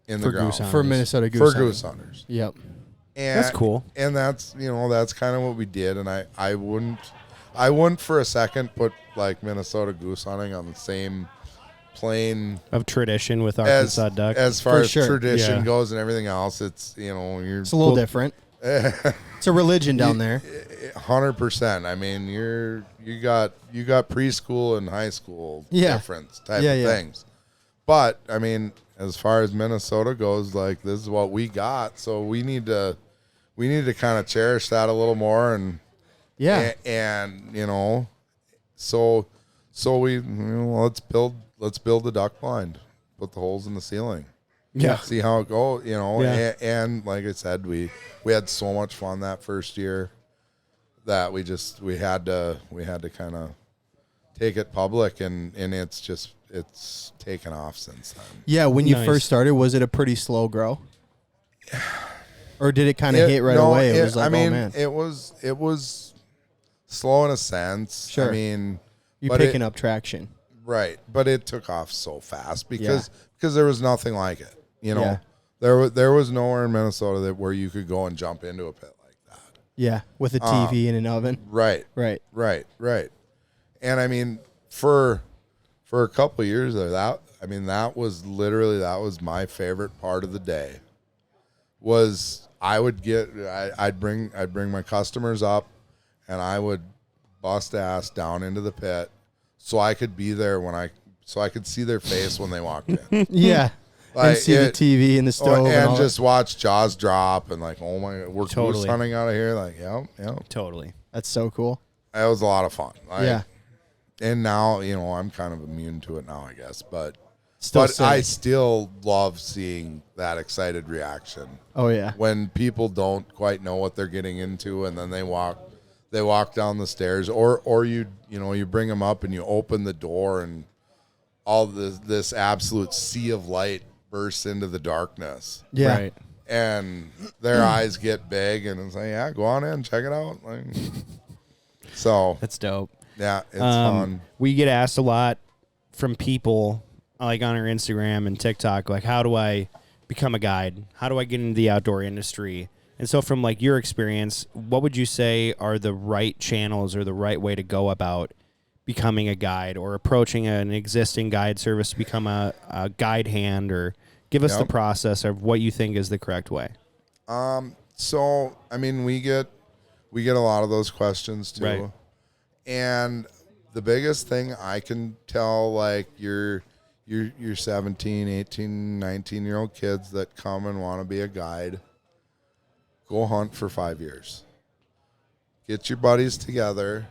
B: in the ground
C: for Minnesota goose
B: for
C: hunting.
B: goose hunters.
C: Yep.
B: And,
A: That's cool.
B: And that's that's kind of what we did. And I wouldn't for a second put like Minnesota goose hunting on the same plane
A: Of tradition with Arkansas duck.
B: as far
C: For
B: as
C: sure.
B: tradition goes and everything else. It's
C: It's a little different. It's a religion down there.
B: 100%. I mean, you got preschool and high school difference type of things. But I mean, as far as Minnesota goes, like this is what we got, so we need to kind of cherish that a little more, and so we let's build the duck blind, put the holes in the ceiling, see how it goes, and like I said, we had so much fun that first year that we had to kind of take it public, and it's taken off since then.
C: Yeah, when you first started, was it a pretty slow grow? Or did it kind of hit right away? It was like, oh man.
B: It was slow in a sense.
C: Sure.
B: I mean,
C: you're picking up traction.
B: Right. But it took off so fast because there was nothing like it.
C: Yeah.
B: There was nowhere in Minnesota where you could go and jump into a pit like that.
C: Yeah, with a TV and an oven.
B: Right.
C: Right.
B: And I mean, for a couple of years there, that was my favorite part of the day. Was I'd bring my customers up, and I would bust ass down into the pit so I could be there so I could see their face when they walked in.
C: Yeah.
B: Like
C: and see the TV and the stove
B: and just watch jaws drop and like, oh my God, we're goose hunting out of here. Like, yeah.
A: Totally.
C: That's so cool.
B: It was a lot of fun.
C: Yeah.
B: And now, I'm kind of immune to it now, I guess. But
C: Still
B: I still love seeing that excited reaction.
C: Oh yeah.
B: When people don't quite know what they're getting into, and then they walk down the stairs, or you bring them up and you open the door, and all this absolute sea of light bursts into the darkness.
C: Yeah.
A: Right.
B: And their eyes get big, and it's like, yeah, go on in, check it out. Like, so
A: That's dope.
B: yeah, it's fun.
A: We get asked a lot from people like on our Instagram and TikTok, like, how do I become a guide? How do I get into the outdoor industry? And so from like your experience, what would you say are the right channels or the right way to go about becoming a guide or approaching an existing guide service to become a guide hand, or give us the process of what you think is the correct way?
B: So, I mean, we get a lot of those questions too.
A: Right.
B: And the biggest thing I can tell, like your 17, 18, 19-year-old kids that come and want to be a guide, go hunt for 5 years. Get your buddies together.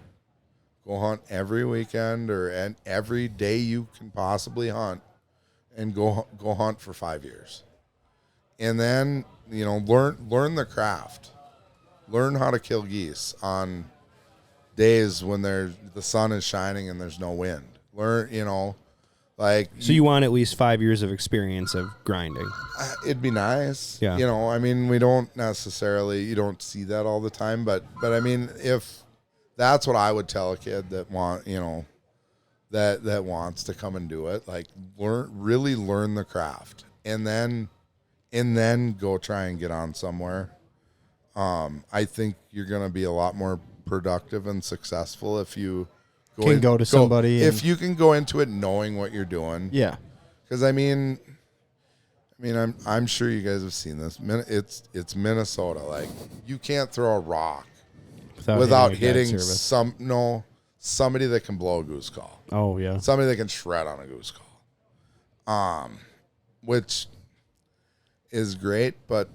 B: Go hunt every weekend and every day you can possibly hunt, and go hunt for 5 years. And then, learn the craft. Learn how to kill geese on days when the sun is shining and there's no wind. Learn, so you want at least 5 years of experience of grinding. It'd be nice.
A: Yeah.
B: I mean, you don't see that all the time, but I mean, if that's what I would tell a kid that that wants to come and do it, like really learn the craft, and then go try and get on somewhere. I think you're going to be a lot more productive and successful if you
C: go to somebody.
B: If you can go into it knowing what you're doing.
C: Yeah.
B: Because I mean, I'm sure you guys have seen this. It's Minnesota. Like, you can't throw a rock without hitting somebody that can blow a goose call.
A: Oh yeah.
B: Somebody that can shred on a goose call. Which is great, but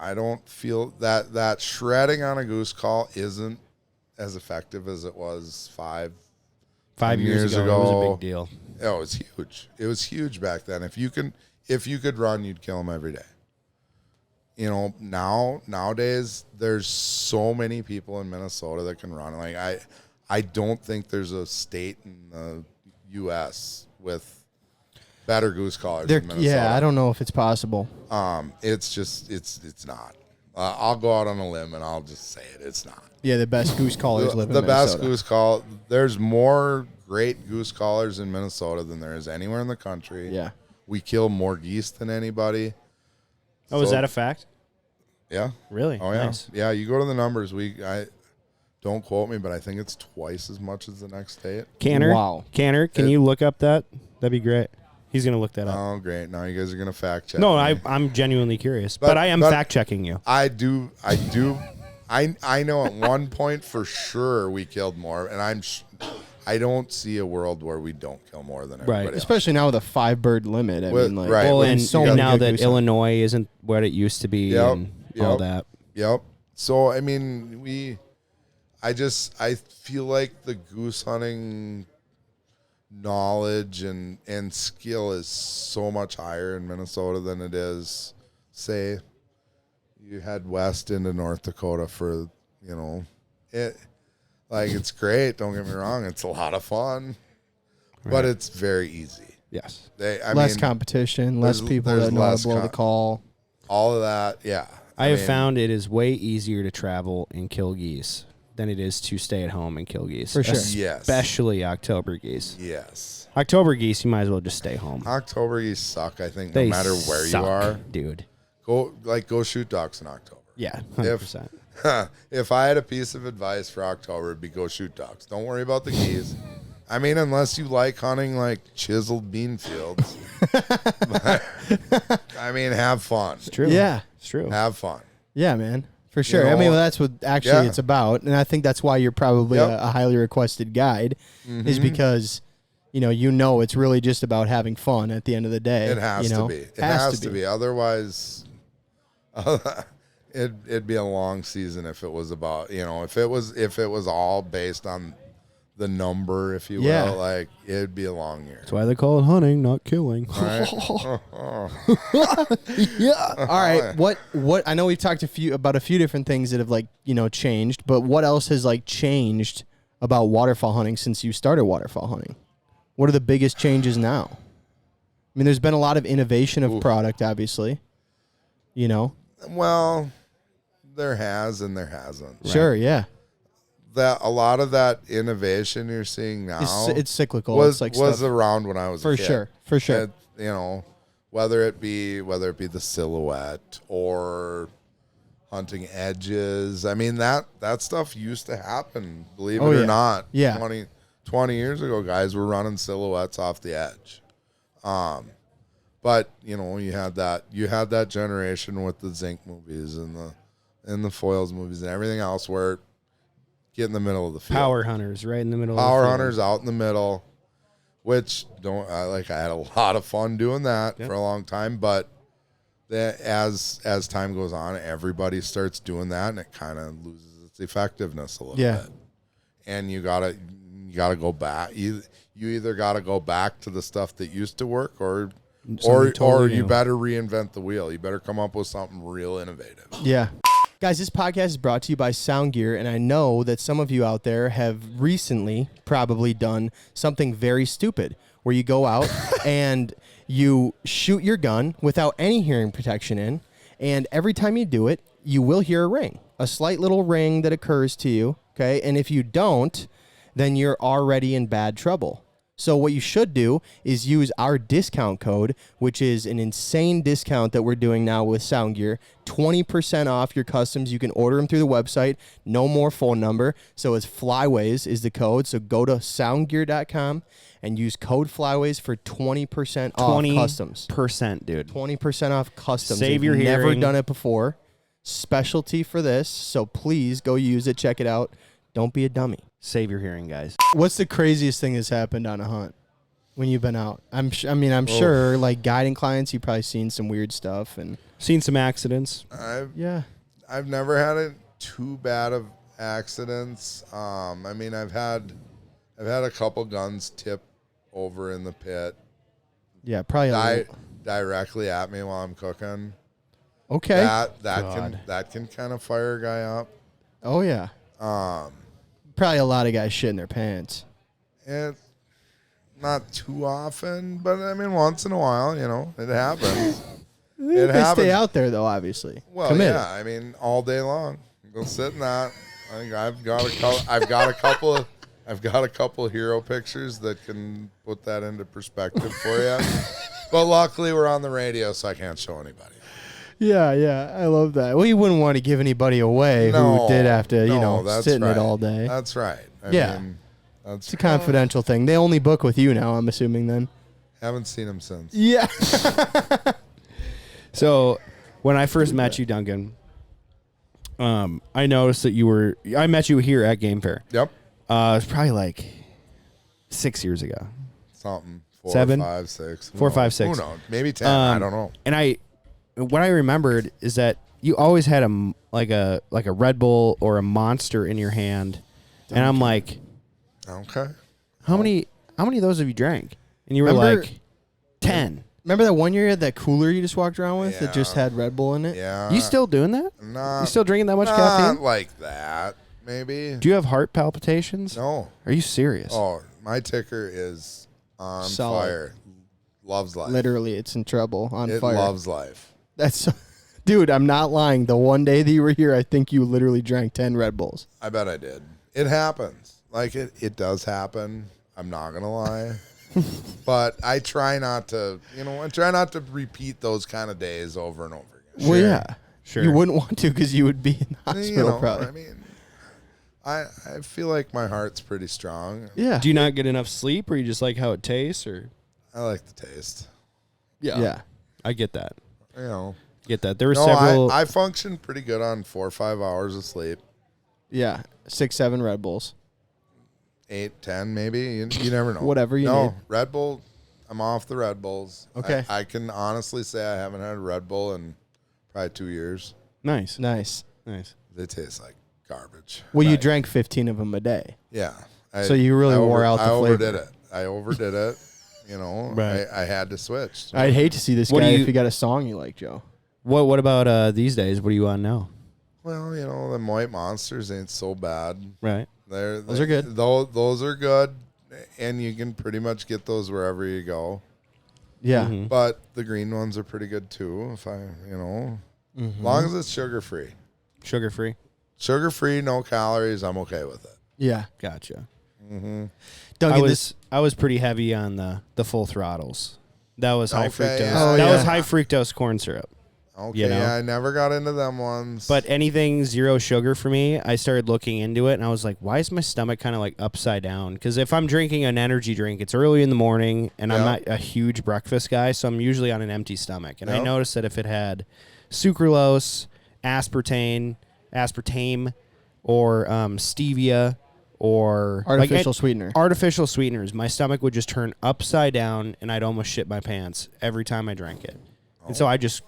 B: I don't feel that shredding on a goose call isn't as effective as it was 5
A: years ago. It was a big deal.
B: Oh, it was huge. It was huge back then. If you could run, you'd kill them every day. You know, nowadays there's so many people in Minnesota that can run. Like I don't think there's a state in the U.S. with better goose callers than Minnesota.
C: Yeah, I don't know if it's possible.
B: It's just it's not. I'll go out on a limb and I'll just say it. It's not.
C: Yeah, the best goose callers live in
B: the
C: Minnesota.
B: best goose call. There's more great goose callers in Minnesota than there is anywhere in the country.
C: Yeah.
B: We kill more geese than anybody.
A: Oh, is that a fact?
B: Yeah.
A: Really?
B: Oh, yeah.
A: Nice.
B: Yeah, you go to the numbers. I don't quote me, but I think it's twice as much as the next state.
A: Canner?
C: Wow.
A: Canner, can you look up that? That'd be great. He's going to look that up.
B: Oh, great. Now you guys are going to fact check.
A: No,
B: me.
A: I'm genuinely curious. But I am fact checking you.
B: I do. I know at one point for sure we killed more, and I don't see a world where we don't kill more than everybody else.
C: Especially now with a 5-bird limit. I mean, like,
B: right.
A: Well, and
C: so many
A: now
C: good
A: that
C: goose
A: Illinois isn't what it used to be and all that.
B: Yep. So I mean, I feel like the goose hunting knowledge and skill is so much higher in Minnesota than it is, say, you head west into North Dakota for, you know, it. Like, it's great. Don't get me wrong. It's a lot of fun, but it's very easy.
A: Yes.
C: Less competition, less people
B: there's
C: that know how
B: less
C: to blow the call.
B: All of that, yeah.
A: I have found it is way easier to travel and kill geese than it is to stay at home and kill geese.
C: For sure.
B: Yes.
A: Especially October geese.
B: Yes.
A: October geese, you might as well just stay home.
B: October geese suck, I think,
A: They
B: no matter where
A: suck,
B: you are.
A: dude.
B: Go shoot ducks in October.
A: Yeah, 100%.
B: If I had a piece of advice for October, it'd be go shoot ducks. Don't worry about the geese. I mean, unless you like hunting like chiseled bean fields. I mean, have fun.
A: It's true.
C: Yeah.
A: It's true.
B: Have fun.
C: Yeah, man. For sure.
B: You know,
C: I mean, that's what actually it's about. And I think that's why you're probably a highly requested guide is because, you know, it's really just about having fun at the end of the day.
B: It has to be. It has to be. Otherwise, it'd be a long season if it was about, you know, if it was all based on the number, if you will, like, it'd be a long year.
A: That's why they call it hunting, not killing.
B: Right?
C: Yeah. All right. What I know we've talked about a few different things that have, like, you know, changed, but what else has, like, changed about waterfowl hunting since you started waterfowl hunting? What are the biggest changes now? I mean, there's been a lot of innovation of product, obviously. You know?
B: Well, there has and there hasn't.
C: Right? Sure, yeah.
B: That a lot of that innovation you're seeing now
C: it's cyclical.
B: Was
C: stuff.
B: around when I was a kid.
C: For sure.
B: You know, whether it be the silhouette or hunting edges. I mean, that stuff used to happen, believe it or not.
C: Yeah.
B: 20 years ago, guys were running silhouettes off the edge. But, you know, you had that generation with the Zinc movies and the Foils movies and everything else where get in the middle of the field.
A: Power hunters, right in the middle.
B: Power
A: of the
B: hunters out in the middle, which I had a lot of fun doing that for a long time. But as time goes on, everybody starts doing that, and it kind of loses its effectiveness a little bit. And you gotta go back. You either gotta go back to the stuff that used to work, or you better reinvent the wheel. You better come up with something real innovative.
C: Yeah. Guys, this podcast is brought to you by SoundGear, and I know that some of you out there have recently probably done something very stupid, where you go out and you shoot your gun without any hearing protection in, and every time you do it, you will hear a ring, a slight little ring that occurs to you, okay? And if you don't, then you're already in bad trouble. So what you should do is use our discount code, which is an insane discount that we're doing now with SoundGear. 20% off your customs. You can order them through the website. No more phone number. So it's Flyways is the code. So go to soundgear.com and use code Flyways for 20% off customs.
A: 20%, dude.
C: 20% off customs.
A: Save your hearing.
C: Never done it before. Specialty for this. So please go use it. Check it out. Don't be a dummy.
A: Save your hearing, guys.
C: What's the craziest thing that's happened on a hunt when you've been out? I'm sure, like, guiding clients, you've probably seen some weird stuff and
A: seen some accidents.
B: I've never had it too bad of accidents. I mean, I've had a couple guns tip over in the pit.
C: Yeah, probably.
B: Directly at me while I'm cooking.
C: Okay.
B: That can kind of fire a guy up.
C: Oh yeah. Probably a lot of guys shitting their pants.
B: It not too often, but I mean once in a while, it happens.
C: They stay out there though, obviously.
B: Well,
C: Committed.
B: yeah, I mean all day long. Go sit in that. I think I've got a couple of hero pictures that can put that into perspective for you. But luckily we're on the radio, so I can't show anybody.
C: Yeah, I love that. Well, you wouldn't want to give anybody away who did have to, sit in it all day.
B: That's right. I mean,
C: it's a confidential thing. They only book with you now, I'm assuming then.
B: Haven't seen him since.
C: Yeah.
A: So when I first met you, Duncan, I noticed that I met you here at Game Fair.
B: Yep.
A: It was probably like 6 years ago.
B: Something.
A: 7?
B: 5, 6.
A: 4, 5, 6.
B: Who knows? Maybe 10. I don't know.
A: And what I remembered is that you always had a Red Bull or a Monster in your hand, and I'm like,
B: okay,
A: how many of those have you drank? And you were like, 10.
C: Remember that one year you had that cooler you just walked around with that just had Red Bull in it?
B: Yeah.
A: You still doing that?
B: Nah,
A: you still drinking that much
B: not
A: caffeine?
B: like that. Maybe.
A: Do you have heart palpitations?
B: No.
A: Are you serious?
B: Oh, my ticker is on
C: Solid.
B: fire. Loves life.
C: Literally, it's in trouble on fire.
B: It loves life.
C: That's, dude, I'm not lying. The one day that you were here, I think you literally drank 10 Red Bulls.
B: I bet I did. It happens. Like it does happen. I'm not gonna lie. But I try not to, repeat those kind of days over and over again.
C: Well, yeah.
A: Sure.
C: You wouldn't want to because you would be in the hospital probably.
B: I mean, I feel like my heart's pretty strong.
C: Yeah.
A: Do you not get enough sleep, or you just like how it tastes, or?
B: I like the taste.
C: Yeah.
A: I get that. Get that. There were several.
B: I function pretty good on 4 or 5 hours of sleep.
C: Yeah. 6, 7 Red Bulls.
B: 8, 10 maybe. You never know.
C: Whatever you need.
B: Red Bull. I'm off the Red Bulls.
C: Okay.
B: I can honestly say I haven't had a Red Bull in probably 2 years.
A: Nice.
B: They taste like garbage.
C: Well, you drank 15 of them a day.
B: Yeah.
C: So you really wore out the flavor.
B: I overdid it.
A: Right.
B: I had to switch. So.
C: I'd hate to see this guy if he got a song you like, Joe.
A: What about these days? What are you on now?
B: Well, the White Monsters ain't so bad.
A: Right.
C: Those are good.
B: Those are good, and you can pretty much get those wherever you go.
C: Yeah.
A: Mm-hmm.
B: But the green ones are pretty good too. As long as it's sugar free.
A: Sugar free.
B: Sugar free, no calories. I'm okay with it.
C: Yeah.
A: Gotcha.
B: Mm-hmm.
C: Duncan,
A: I was pretty heavy on the full throttles. That was high fructose.
B: Yeah.
A: That was high fructose corn syrup.
B: Okay, yeah, I never got into them ones.
A: But anything zero sugar for me, I started looking into it, and I was like, why is my stomach kind of like upside down? Because if I'm drinking an energy drink, it's early in the morning, and I'm not a huge breakfast guy, so I'm usually on an empty stomach. And I noticed that if it had sucralose, aspartame, or stevia, or
C: artificial
A: sweeteners, my stomach would just turn upside down, and I'd almost shit my pants every time I drank it. And so I just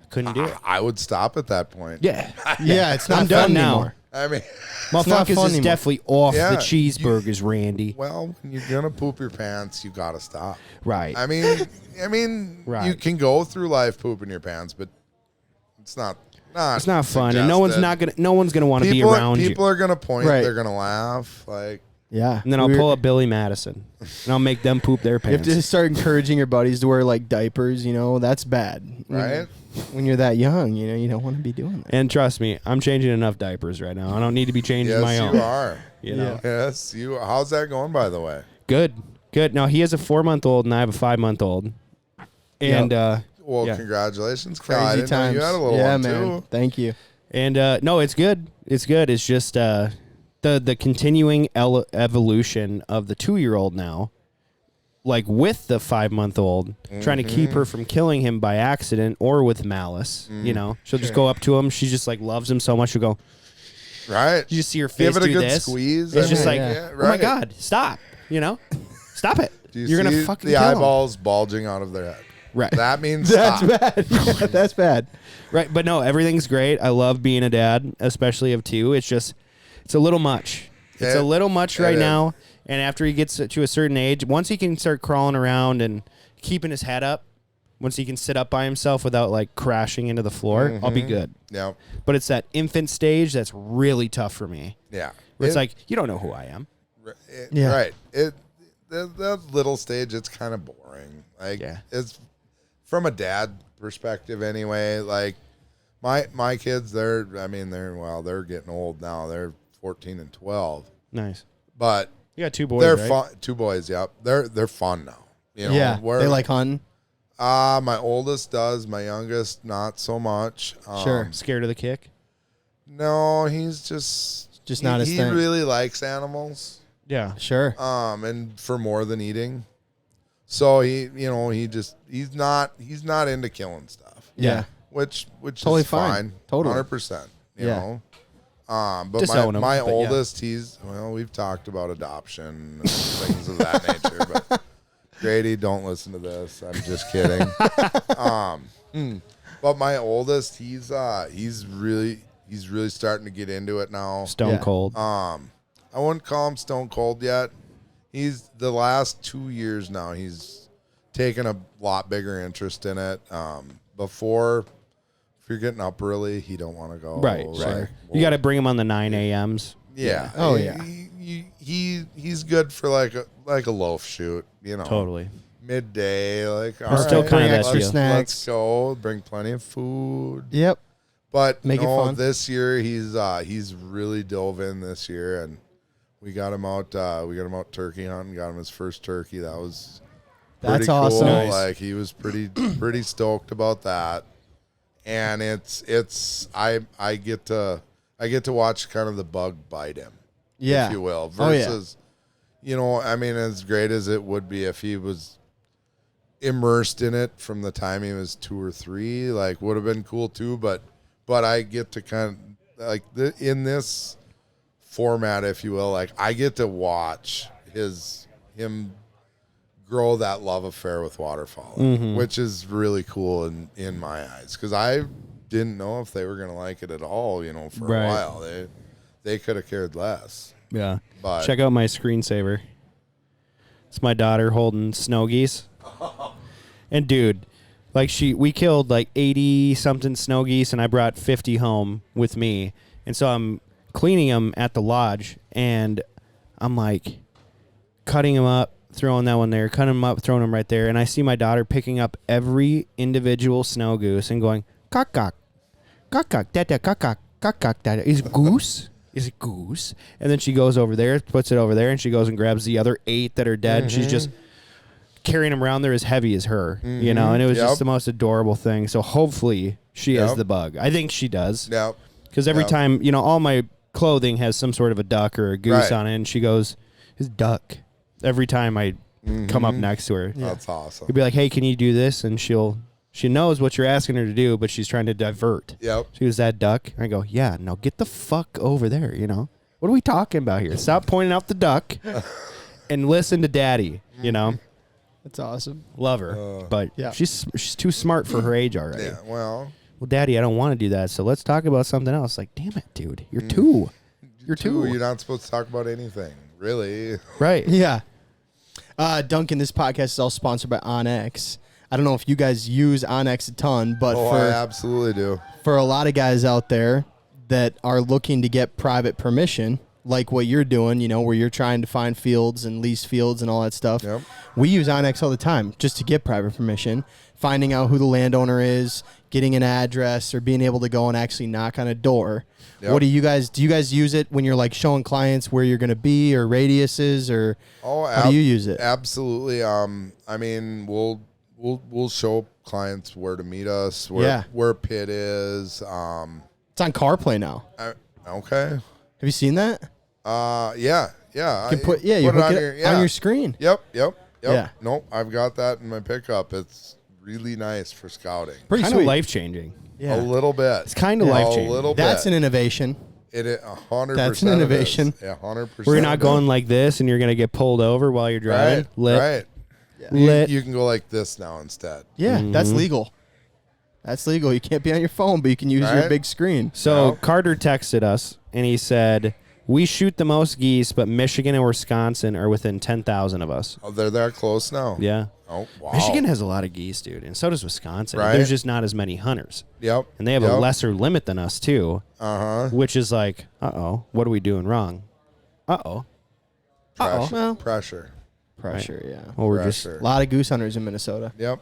A: couldn't do it.
B: I would stop at that point.
A: Yeah.
C: Yeah, it's not
A: I'm done
C: fun
A: now.
C: anymore.
B: I mean,
A: Motherfuckers is definitely off
B: Yeah,
A: the cheeseburgers, Randy.
B: well, when you're gonna poop your pants, you gotta stop.
A: Right.
B: I mean,
A: Right.
B: you can go through life pooping your pants, but it's not.
A: It's not fun, and no one's gonna want to be around you.
B: People are gonna point.
C: Right.
B: They're gonna laugh. Like,
C: Yeah.
A: And then I'll pull up Billy Madison, and I'll make them poop their
C: You have
A: pants.
C: to start encouraging your buddies to wear like diapers, that's bad.
B: right?
C: When you're that young, you don't want to be doing that.
A: And trust me, I'm changing enough diapers right now. I don't need to be changing
B: Yes,
A: my own.
B: you are.
A: You know?
B: Yes, you. How's that going, by the way?
A: Good. Now he has a 4-month-old, and I have a 5-month-old. And
B: Well,
A: yeah.
B: congratulations, Kyle. I
C: Crazy
B: didn't know
C: times.
B: you had a little
C: yeah,
B: one
C: man.
B: too.
C: Thank you.
A: And no, it's good. It's good. It's just the continuing evolution of the 2-year-old now, like with the 5-month-old, trying to keep her from killing him by accident or with malice. She'll just go up to him. She just like loves him so much. She'll go.
B: Right.
A: You just see her face
B: Give it a
A: do
B: good
A: this.
B: squeeze.
A: It's just like,
B: yeah,
A: oh my
B: right.
A: God, stop. Stop it.
B: Do you
A: You're gonna
B: see
A: fucking
B: the
A: kill him.
B: eyeballs bulging out of their head.
A: Right.
B: That means
C: That's
B: stop.
C: bad. Yeah, that's bad.
A: Right, but no, everything's great. I love being a dad, especially of 2. It's just it's a little much. It's a little much right
B: is.
A: now. And after he gets to a certain age, once he can start crawling around and keeping his head up, once he can sit up by himself without like crashing into the floor, I'll be good.
B: Yeah.
A: But it's that infant stage that's really tough for me.
B: Yeah.
A: Where it's like, you don't know who I am.
C: Yeah.
B: Right. That little stage, it's kind of boring. Like, it's from a dad perspective anyway. Like, my kids, they're getting old now. They're 14 and 12.
A: Nice.
B: But
A: you got two boys,
B: they're
A: right?
B: fun. Two boys, yep. They're fun now. You know,
C: Yeah. They like hunting.
B: My oldest does. My youngest, not so much.
C: Sure.
A: Scared of the kick?
B: No, he's just
C: not his
B: he
C: thing.
B: really likes animals.
A: Yeah.
C: Sure.
B: And for more than eating. So he's not into killing stuff.
C: Yeah.
B: Which
C: Totally
B: is fine.
C: Totally.
B: 100%. You
C: Yeah.
B: know. But
A: Disown him,
B: my
A: but
B: oldest, we've talked about adoption and things of that nature, but Grady, don't listen to this. I'm just kidding. But my oldest, he's really starting to get into it now.
A: Stone cold.
B: I wouldn't call him stone cold yet. He's the last 2 years now. He's taken a lot bigger interest in it. Before, if you're getting up early, he don't want to go.
A: Right. You got to bring him on the 9 a.m.s.
B: Yeah.
C: Oh, yeah.
B: He's good for like a loaf shoot. You know.
A: Totally.
B: Midday, like
A: We're still kind of
C: extra
A: that
C: snacks.
B: Let's go. Bring plenty of food.
C: Yep.
B: But
C: Make it fun.
B: this year he's really dove in this year, and we got him out. We got him out turkey hunting. Got him his first turkey. That was pretty
C: That's
B: cool.
C: awesome.
A: Nice.
B: Like he was pretty stoked about that. And I get to watch kind of the bug bite him,
C: Yeah.
B: if you will,
C: Oh, yeah.
B: versus I mean, as great as it would be if he was immersed in it from the time he was 2 or 3, like would have been cool too. But I get to kind of like in this format, if you will, like I get to watch him grow that love affair with waterfowl, which is really cool in my eyes, because I didn't know if they were gonna like it at all. For a while they could have cared less.
A: Yeah.
B: But
A: Check out my screensaver. It's my daughter holding snow geese. And dude, like we killed like 80 something snow geese, and I brought 50 home with me. And so I'm cleaning them at the lodge, and I'm like cutting them up, throwing that one there, cutting them up, throwing them right there. And I see my daughter picking up every individual snow goose and going, cock, cock, cock, cock, da, da, cock, cock, cock, cock, da, da. Is it goose? Is it goose? And then she goes over there, puts it over there, and she goes and grabs the other 8 that are dead. And she's just carrying them around there as heavy as her, and it was just the most adorable thing. So hopefully she has the bug. I think she does.
B: Yep.
A: Because every time, all my clothing has some sort of a duck or a goose on it, and she goes, "It's duck." Every time I come up next to her.
B: That's awesome.
A: You'd be like, "Hey, can you do this?" And she knows what you're asking her to do, but she's trying to divert.
B: Yep.
A: She goes, "That duck?" I go, "Yeah, no, get the fuck over there, What are we talking about here? Stop pointing out the duck and listen to daddy,
C: That's awesome.
A: Love her, but
C: Yeah.
A: she's too smart for her age already.
B: Yeah. Well,
A: Daddy, I don't want to do that, so let's talk about something else. Like, damn it, dude, you're 2. You're 2.
B: You're not supposed to talk about anything, really.
A: Right.
C: Yeah. Duncan, this podcast is all sponsored by Onyx. I don't know if you guys use Onyx a ton, but
B: I absolutely do.
C: for a lot of guys out there that are looking to get private permission, like what you're doing, where you're trying to find fields and lease fields and all that stuff.
B: Yep.
C: We use Onyx all the time just to get private permission, finding out who the landowner is, getting an address, or being able to go and actually knock on a door.
B: Yep.
C: What do you guys use it when you're like showing clients where you're going to be or radiuses, or how do you use it?
B: Absolutely. I mean, we'll show clients where to meet us, where pit is.
C: It's on CarPlay now.
B: Okay.
C: Have you seen that?
B: Yeah.
C: You can put it on your screen.
B: Yep.
C: Yeah.
B: Nope, I've got that in my pickup. It's really nice for scouting.
C: Pretty
A: Kind
C: sweet.
A: of life changing.
C: Yeah.
B: A little bit.
A: It's kind of life changing.
B: A little
C: That's
B: bit.
C: an innovation.
B: It is 100%.
C: That's an innovation.
B: Yeah, 100%.
A: Where you're not going like this, and you're gonna get pulled over while you're driving.
B: Right.
A: Lit.
B: You can go like this now instead.
C: Yeah, that's legal. That's legal. You can't be on your phone, but you can use your
B: Right.
C: big screen.
A: So
B: Yeah.
A: Carter texted us, and he said, We shoot the most geese, but Michigan and Wisconsin are within 10,000 of us.
B: Oh, they're that close now.
A: Yeah.
B: Oh, wow.
A: Michigan has a lot of geese, dude, and so does Wisconsin.
B: Right.
A: There's just not as many hunters.
B: Yep.
A: And they have a lesser limit than us, too.
B: Uh-huh.
A: Which is like, uh-oh, what are we doing wrong? Uh-oh. Uh-oh. Well,
B: Pressure.
C: Yeah.
A: well, we're
B: Pressure.
C: A lot of goose hunters in Minnesota.
B: Yep.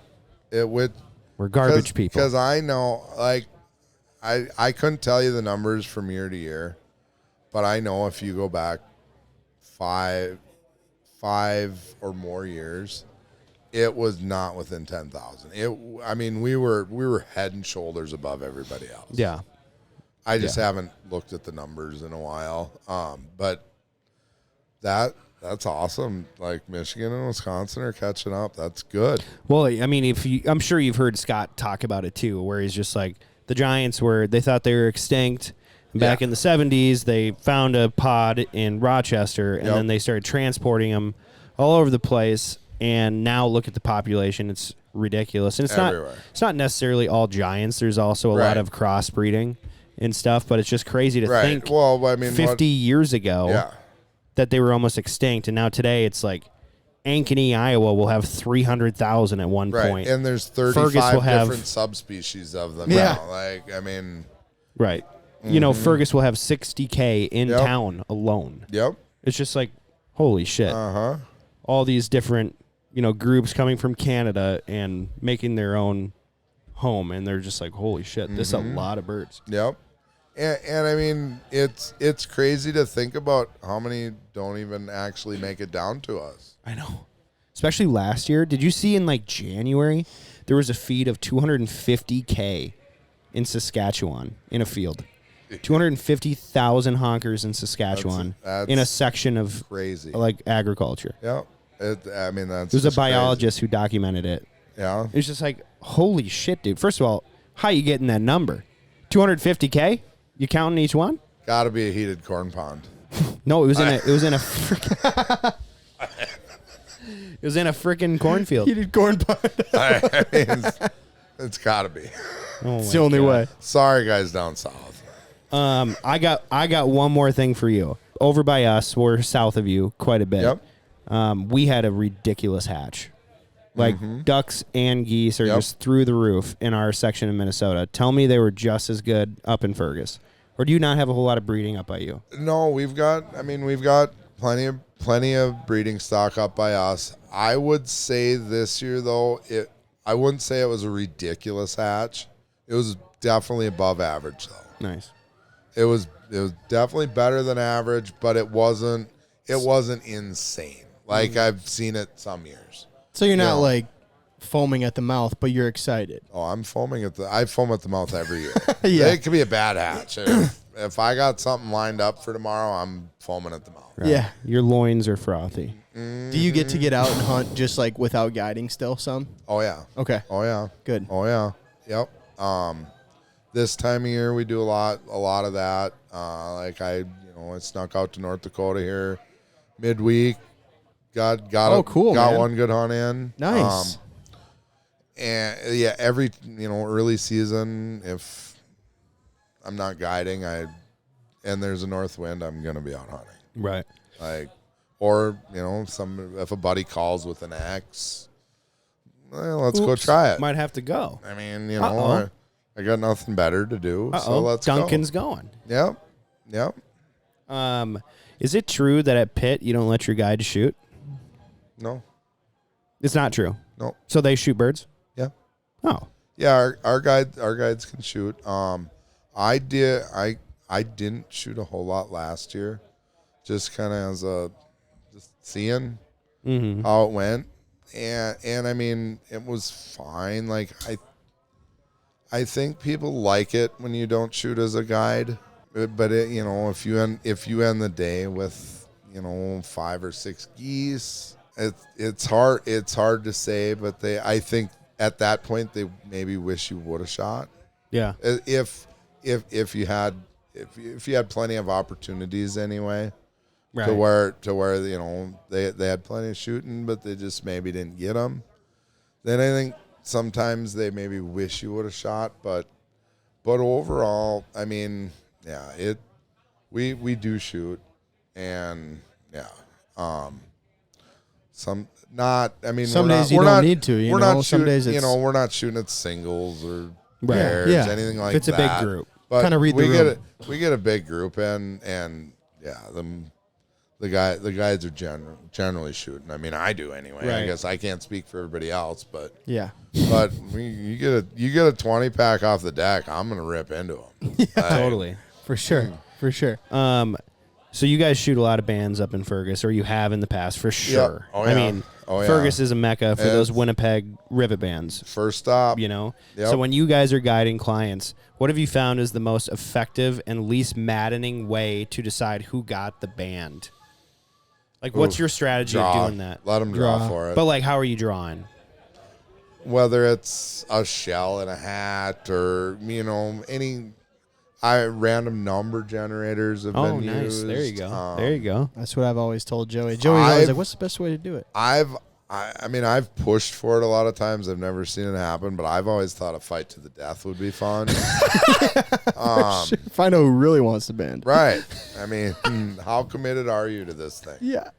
B: It would.
A: we're garbage people.
B: Because I know, like, I couldn't tell you the numbers from year to year, but I know if you go back five or more years, it was not within 10,000. I mean, we were head and shoulders above everybody else.
A: Yeah.
B: I just haven't looked at the numbers in a while. But that's awesome. Like Michigan and Wisconsin are catching up. That's good.
A: Well, I mean, I'm sure you've heard Scott talk about it too, where he's just like, the Giants they thought they were extinct. Back in the 70s, they found a pod in Rochester, and then they started transporting them all over the place. And now look at the population; it's ridiculous. And it's
B: Everywhere.
A: It's not necessarily all Giants. There's also a lot of crossbreeding and stuff. But it's just crazy to think.
B: Well, I mean,
A: 50 years ago, that they were almost extinct, and now today it's like Ankeny, Iowa will have 300,000 at one point.
B: And there's 35 different subspecies of them now. Like, I mean,
A: right. You know, Fergus will have 60K in town alone.
B: Yep.
A: It's just like, holy shit.
B: Uh-huh.
A: All these different, groups coming from Canada and making their own home, and they're just like, holy shit, this is a lot of birds.
B: Yep. And I mean, it's crazy to think about how many don't even actually make it down to us.
A: I know. Especially last year. Did you see in like January, there was a feed of 250K in Saskatchewan in a field. 250,000 honkers in Saskatchewan
B: that's
A: in a section of
B: crazy,
A: like agriculture.
B: Yep. I mean, that's
A: There's a
B: just
A: biologist who documented it.
B: Yeah.
A: It's just like, holy shit, dude. First of all, how you getting that number? 250K? You counting each one?
B: Got to be a heated corn pond.
A: No, it was in a freaking it was in a freaking cornfield.
C: Heated corn pond.
B: I mean, it's got to be.
C: It's the only way.
B: Sorry, guys down south.
A: I got one more thing for you. Over by us, we're south of you quite a bit.
B: Yep.
A: We had a ridiculous hatch. Like ducks and geese are just through the roof in our section of Minnesota. Tell me they were just as good up in Fergus. Or do you not have a whole lot of breeding up by you?
B: No, we've got plenty of breeding stock up by us. I would say this year though, I wouldn't say it was a ridiculous hatch. It was definitely above average though.
A: Nice.
B: It was definitely better than average, but it wasn't insane. Like I've seen it some years.
C: So you're not like foaming at the mouth, but you're excited.
B: Oh, I foam at the mouth every year.
C: Yeah.
B: It could be a bad hatch. If I got something lined up for tomorrow, I'm foaming at the mouth.
A: Right.
C: Yeah.
A: Your loins are frothy.
C: Do you get to get out and hunt just like without guiding still some?
B: Oh yeah.
C: Okay.
B: Oh yeah.
C: Good.
B: Oh yeah. Yep. This time of year we do a lot of that. Like I snuck out to North Dakota here midweek. Got one good hunt in.
C: Nice.
B: And yeah, every early season, if I'm not guiding, and there's a north wind, I'm gonna be out hunting.
A: Right.
B: Like, or if a buddy calls with an axe, let's go try it.
A: Might have to go.
B: I mean, I got nothing better to do, so let's
A: Duncan's
B: go.
A: going.
B: Yep.
A: Is it true that at Pitt you don't let your guide shoot?
B: No.
C: It's not true.
B: No.
A: So they shoot birds?
B: Yeah.
A: Oh.
B: Yeah, our guides can shoot. I didn't shoot a whole lot last year, just kind of as just seeing how it went, and I mean it was fine. Like I think people like it when you don't shoot as a guide, but if you end the day with 5 or 6 geese, it's hard to say, but I think at that point they maybe wish you would have shot.
A: Yeah.
B: If you had plenty of opportunities anyway,
A: right.
B: to where they had plenty of shooting, but they just maybe didn't get them. Then I think sometimes they maybe wish you would have shot, but overall, I mean, yeah, we do shoot. and yeah, some not. I mean,
C: Some
B: we're
C: days
B: not,
C: you
B: we're
C: don't
B: not,
C: need to, you
B: we're
C: know?
B: not
C: Some
B: shooting,
C: days it's-
B: we're not shooting at singles or
A: Right.
B: pairs,
C: Yeah.
B: anything like
A: If it's
B: that.
A: a big group.
B: But
C: Kinda read the
B: we get
C: room.
B: we get a big group in, and yeah, the guys are generally shooting. I mean, I do anyway. I
A: Right.
B: guess I can't speak for everybody else, but
C: Yeah.
B: you get a 20-pack off the deck, I'm gonna rip into them.
A: Totally.
C: For sure. For sure.
A: So you guys shoot a lot of bands up in Fergus, or you have in the past for sure.
B: Oh,
A: I
B: yeah.
A: mean,
B: Oh, yeah.
A: Fergus is a mecca for
B: It's-
A: those Winnipeg rivet bands.
B: First stop,
A: You know,
B: Yep.
A: so when you guys are guiding clients, what have you found is the most effective and least maddening way to decide who got the band? Like, what's
B: Oof.
A: your strategy
B: draw.
A: of doing that?
B: Let them draw
C: Draw.
B: for it.
A: But like, how are you drawing?
B: Whether it's a shell and a hat or any random number generators have
A: Oh,
B: been
A: nice.
B: used.
A: There you go. There you go.
C: That's what I've always told Joey. Joey's always like, what's the best way to do it?
B: I mean, I've pushed for it a lot of times. I've never seen it happen, but I've always thought a fight to the death would be fun.
C: Find out who really wants the band.
B: Right. I mean, how committed are you to this thing?
C: Yeah.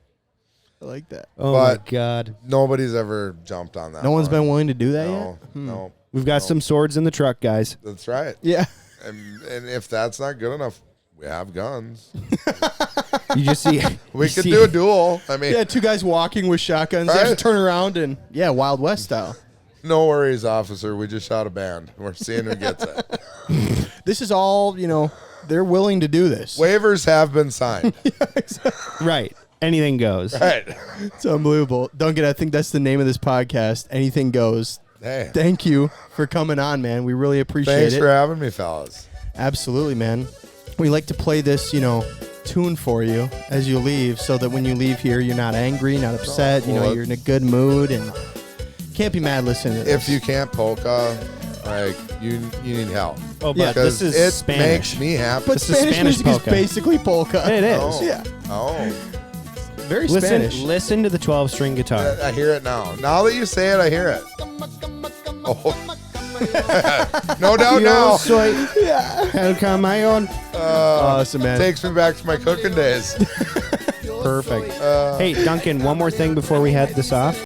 C: I like that.
A: Oh
B: But-
A: my God.
B: Nobody's ever jumped on that.
C: No one's
B: one.
C: been willing to do that
B: No,
C: yet?
B: no.
A: We've got some swords in the truck, guys.
B: That's right.
C: Yeah.
B: And if that's not good enough, we have guns.
A: You just see.
B: We
A: you
B: could
A: see-
B: do a duel. I mean,
C: Yeah, two guys walking with shotguns. They have to
B: Right.
C: turn around and, Wild West style.
B: no worries, officer. We just shot a band. We're seeing who gets it.
C: This is all, they're willing to do this.
B: Waivers have been signed.
A: Right. Anything goes.
B: Right.
C: It's unbelievable. Duncan, I think that's the name of this podcast. Anything goes.
B: Hey,
C: Thank you for coming on, man. We really appreciate
B: thanks
C: it.
B: for having me, fellas.
C: Absolutely, man. We like to play this, tune for you as you leave so that when you leave here, you're not angry, not upset.
B: well,
C: You're in a good mood and can't be mad listening to this.
B: If you can't polka, like you need help.
A: Oh, but
C: Yeah,
A: this is
B: it
A: Spanish.
B: makes me happy.
C: But
A: this is
C: Spanish
A: Spanish
C: music
A: polka.
C: is basically polka.
A: It is.
B: Oh.
C: Yeah.
B: Oh,
C: Very
A: Listen,
C: Spanish.
A: listen to the 12-string guitar.
B: I hear it now. Now that you say it, I hear it. Oh. No doubt now.
A: Yo soy el camaleón.
C: Awesome, man.
B: Takes me back to my cooking days.
A: Perfect. Hey, Duncan, one more thing before we head this off.